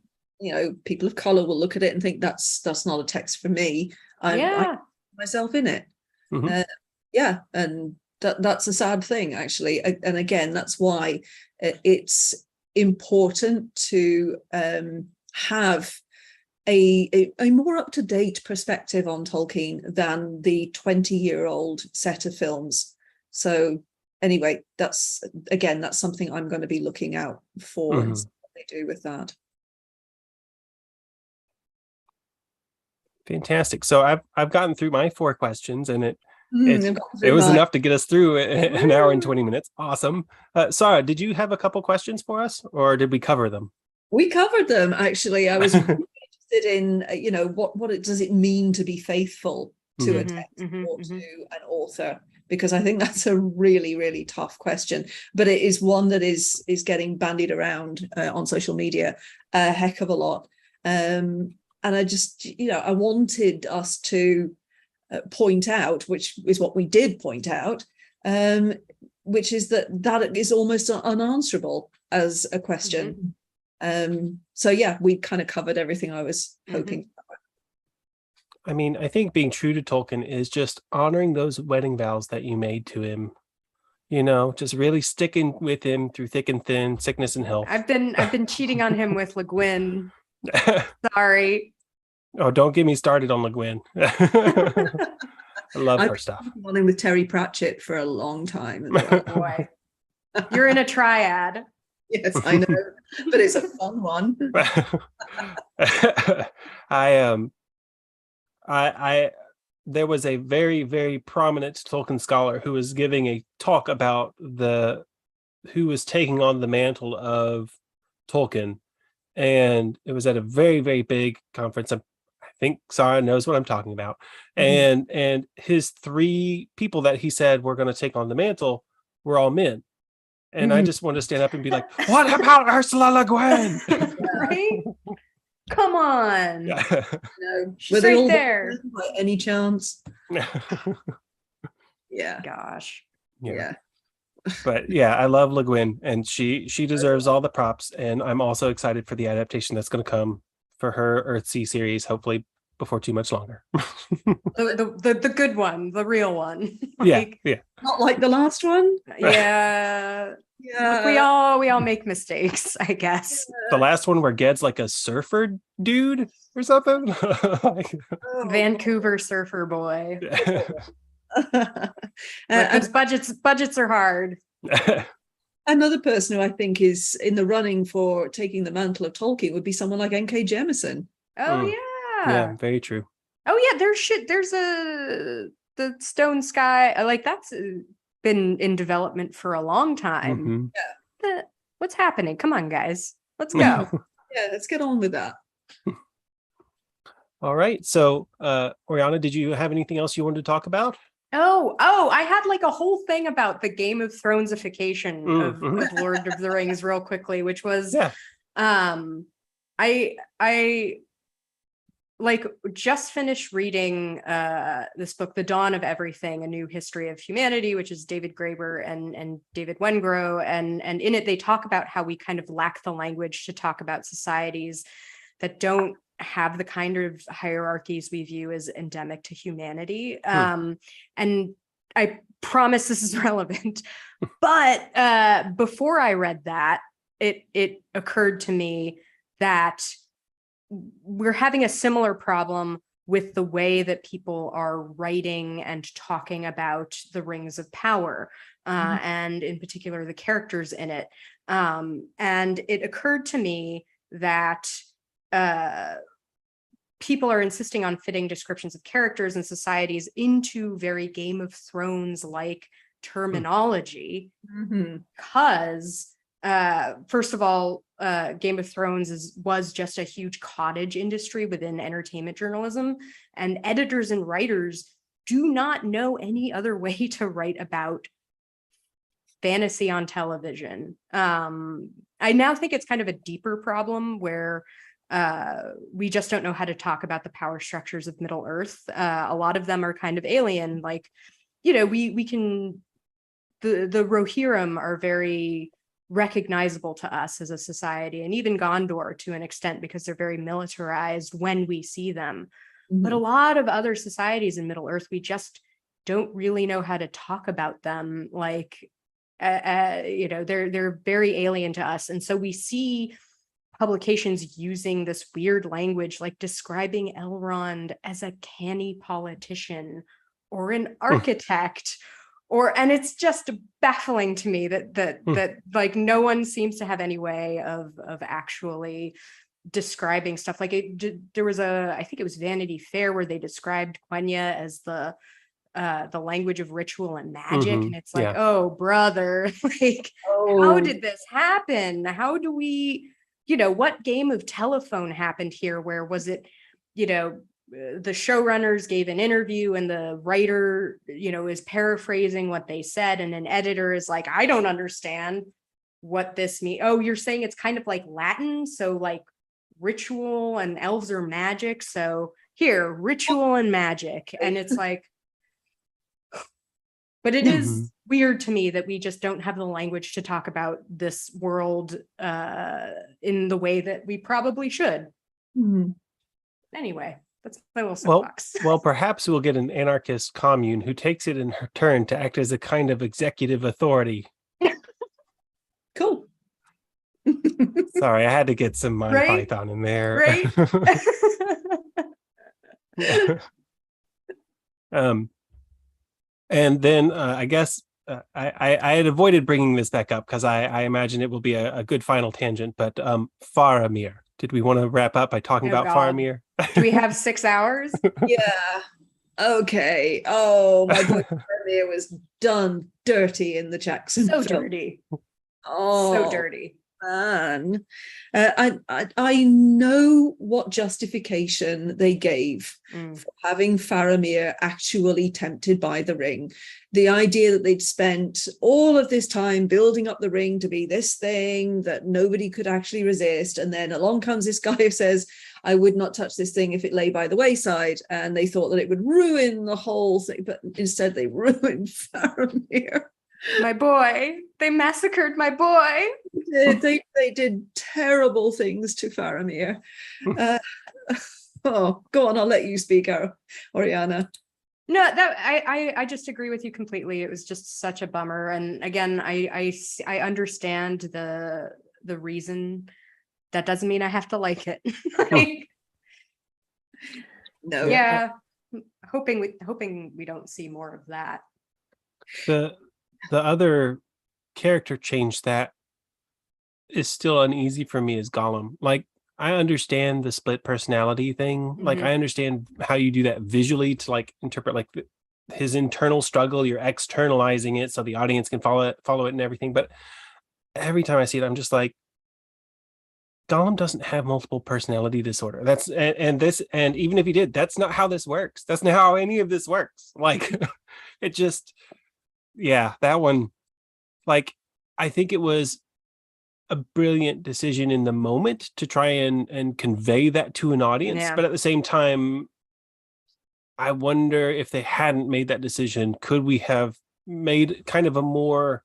people of color will look at it and think that's not a text for me. I myself in it. And that's a sad thing, actually. And again, that's why it's important to have a more up-to-date perspective on Tolkien than the 20-year-old set of films. So anyway, that's something I'm going to be looking out for and see what they do with that. Fantastic. So I've gotten through my 4 questions, and it was enough to get us through an hour and 20 minutes. Awesome. Sarah, did you have a couple questions for us, or did we cover them? We covered them, actually. I was really interested in, what does it mean to be faithful to a text or to an author? Because I think that's a really, really tough question. But it is one that is getting bandied around on social media a heck of a lot. And I just, I wanted us to point out, which is what we did point out, which is that is almost unanswerable as a question. So we kind of covered everything I was hoping. I mean, I think being true to Tolkien is just honoring those wedding vows that you made to him, just really sticking with him through thick and thin, sickness and health. I've been cheating on him with Le Guin. Sorry. Oh, don't get me started on Le Guin. I love her stuff. I've been on him with Terry Pratchett for a long time as well. Boy, you're in a triad. Yes, I know, but it's a fun one. I there was a very, very prominent Tolkien scholar who was giving a talk about who was taking on the mantle of Tolkien, and it was at a very, very big conference. I think Sarah knows what I'm talking about. Mhm. And his 3 people that he said were going to take on the mantle were all men. And I just want to stand up and be like, what about Ursula Le Guin? Right? Come on. No. She's right there. By any chance? Yeah. Gosh. Yeah. But yeah, I love Le Guin, and she deserves all the props. And I'm also excited for the adaptation that's going to come for her Earthsea series, hopefully before too much longer. the good one, the real one. Yeah. Not like the last one. Yeah. Look, we all make mistakes, I guess. The last one where Ged's like a surfer dude or something. Vancouver surfer boy. And budgets are hard. another person who I think is in the running for taking the mantle of Tolkien would be someone like N.K. Jemisin. Oh Yeah, very true. Oh yeah, there's the Stone Sky, like that's been in development for a long time. Yeah. What's happening? Come on, guys. Let's go. Yeah, let's get on with that. All right. So, Oriana, did you have anything else you wanted to talk about? Oh, I had like a whole thing about the Game of Thronesification of Lord of the Rings real quickly, which was I like just finished reading this book, The Dawn of Everything, A New History of Humanity, which is David Graeber and David Wengrow. And in it, they talk about how we kind of lack the language to talk about societies that don't have the kind of hierarchies we view as endemic to humanity. And I promise this is relevant. But before I read that, it occurred to me that we're having a similar problem with the way that people are writing and talking about the Rings of Power, and in particular the characters in it. And it occurred to me that people are insisting on fitting descriptions of characters and societies into very Game of Thrones like terminology, because first of all, Game of Thrones was just a huge cottage industry within entertainment journalism, and editors and writers do not know any other way to write about fantasy on television. I now think it's kind of a deeper problem where we just don't know how to talk about the power structures of Middle Earth. A lot of them are kind of alien, like, we can, the Rohirrim are very recognizable to us as a society, and even Gondor to an extent, because they're very militarized when we see them. But a lot of other societies in Middle Earth, we just don't really know how to talk about them. Like, they're very alien to us. And so we see publications using this weird language, like describing Elrond as a canny politician or an architect. And it's just baffling to me that like no one seems to have any way of actually describing stuff. Like there was I think it was Vanity Fair where they described Quenya as the language of ritual and magic, and it's like, oh brother, like how did this happen? How do we, what game of telephone happened here? Where was it, the showrunners gave an interview and the writer, is paraphrasing what they said, and an editor is like, I don't understand what this means. Oh, you're saying it's kind of like Latin, so like ritual and elves are magic, so here, ritual and magic. And it's like, but it is weird to me that we just don't have the language to talk about this world in the way that we probably should. Anyway. That's my little Well, soapbox. well, perhaps we'll get an anarchist commune who takes it in her turn to act as a kind of executive authority. Cool. Sorry, I had to get some Monty Right? Python in there. Right? And then I guess I had avoided bringing this back up because I imagine it will be a good final tangent. But Faramir, did we want to wrap up by talking Oh, about God. Faramir? Do we have 6 hours? Yeah. Okay. Oh, my boy Faramir was done dirty in the Jackson So film. dirty. Oh, So dirty. man. I know what justification they gave for having Faramir actually tempted by the ring. The idea that they'd spent all of this time building up the ring to be this thing that nobody could actually resist, and then along comes this guy who says, I would not touch this thing if it lay by the wayside, and they thought that it would ruin the whole thing, but instead they ruined Faramir. My boy. They massacred my boy. They did terrible things to Faramir. Oh, go on, I'll let you speak, Oriana. No, that I just agree with you completely. It was just such a bummer. And again, I understand the reason. That doesn't mean I have to like it. Like, No. yeah. Hoping we don't see more of that. The other character change that is still uneasy for me is Gollum. Like, I understand the split personality thing. Like, I understand how you do that visually to like interpret like his internal struggle. You're externalizing it so the audience can follow it and everything. But every time I see it, I'm just like, Gollum doesn't have multiple personality disorder. That's and even if he did, that's not how this works. That's not how any of this works. Like, it just, yeah, that one. Like, I think it was a brilliant decision in the moment to try and convey that to an audience. Yeah. But at the same time, I wonder if they hadn't made that decision, could we have made kind of a more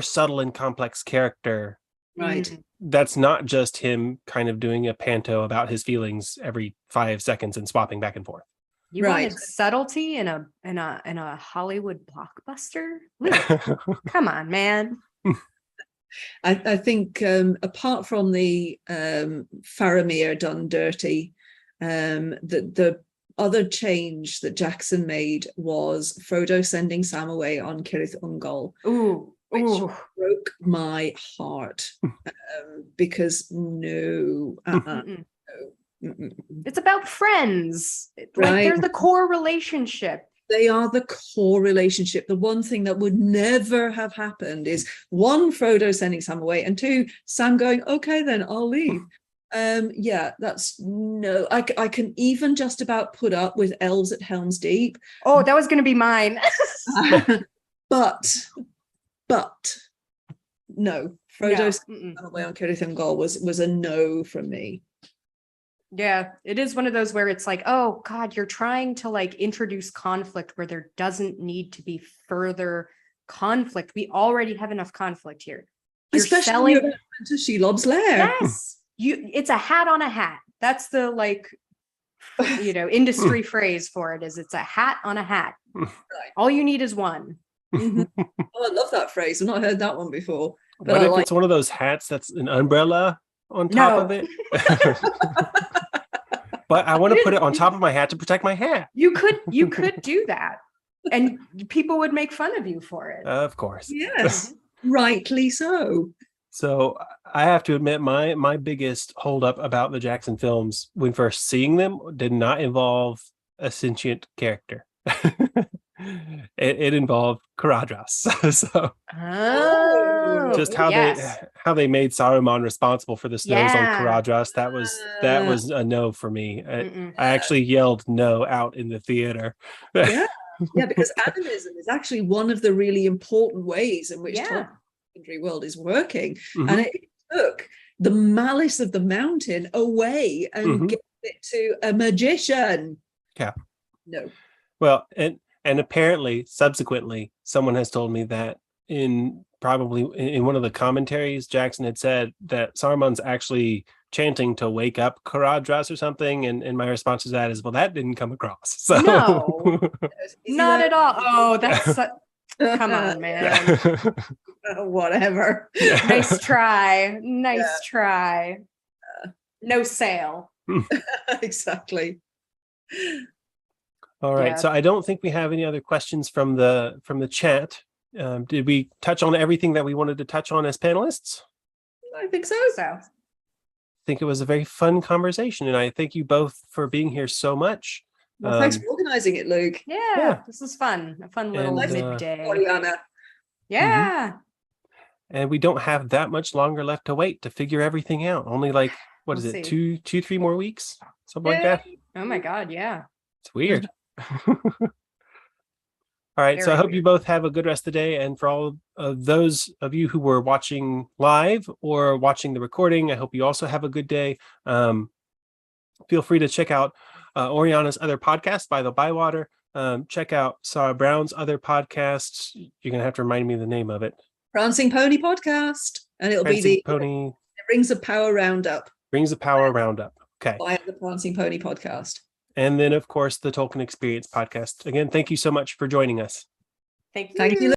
subtle and complex character? Right. That's not just him kind of doing a panto about his feelings every 5 seconds and swapping back and forth. You wanted subtlety in a Hollywood blockbuster? Come on, man. I think apart from the Faramir done dirty, the other change that Jackson made was Frodo sending Sam away on Cirith Ungol, which broke my heart because no. It's about friends. Right. Like, they're the core relationship. They are the core relationship. The one thing that would never have happened is one, Frodo sending Sam away, and two, Sam going, okay, then I'll leave. Yeah, that's no. I can even just about put up with elves at Helm's Deep. Oh, that was going to be mine. but no, Frodo sending Sam away on Cirith Ungol was a no from me. Yeah, it is one of those where it's like, oh God, you're trying to like introduce conflict where there doesn't need to be further conflict. We already have enough conflict here. You're Especially selling to Shelob's lair. Yes, it's a hat on a hat. That's the like, industry phrase for it is it's a hat on a hat. Right. All you need is one. Oh, I love that phrase. I've not heard that one before. What if it's one of those hats that's an umbrella on top of it? But I want to put it on top of my hat to protect my hat. You could do that, and people would make fun of you for it. Of course. Yes, rightly so. So I have to admit, my biggest holdup about the Jackson films when first seeing them did not involve a sentient character. It involved Caradhras. So just how they made Saruman responsible for the snows on Caradhras, that was a no for me. I actually yelled no out in the theater. Yeah, because animism is actually one of the really important ways in which the legendary world is working, and it took the malice of the mountain away and gave it to a magician. Yeah. No. Well, and apparently, subsequently, someone has told me that in one of the commentaries, Jackson had said that Saruman's actually chanting to wake up Karadras or something. And my response to that is, well, that didn't come across. So No, not at all. Oh, that's come on, man. Whatever. Nice try. Nice try. No sale. Exactly. All right. Yeah. So I don't think we have any other questions from the chat. Did we touch on everything that we wanted to touch on as panelists? I think so. So Think it was a very fun conversation, and I thank you both for being here so much. Well, thanks for organizing it, Luke. yeah, this is fun. A fun little And, midday. Oriana. Yeah. And we don't have that much longer left to wait to figure everything out. Only like, what We'll is it, see. 3 more weeks? Something like that. Oh my God, yeah. It's weird. All right. So I Very hope you both have a good rest of the day. And for all of those of you who were watching live or watching the recording, I hope you also have a good day. Feel free to check out Oriana's other podcast, By the Bywater. Check out Sarah Brown's other podcasts. You're going to have to remind me the name of it. Prancing Pony Podcast. And it'll Prancing be the Pony Rings of Power Roundup Rings of Power Roundup. Okay. by the Prancing Pony Podcast. And then, of course, the Tolkien Experience podcast. Again, thank you so much for joining us. Thank you. Thank you.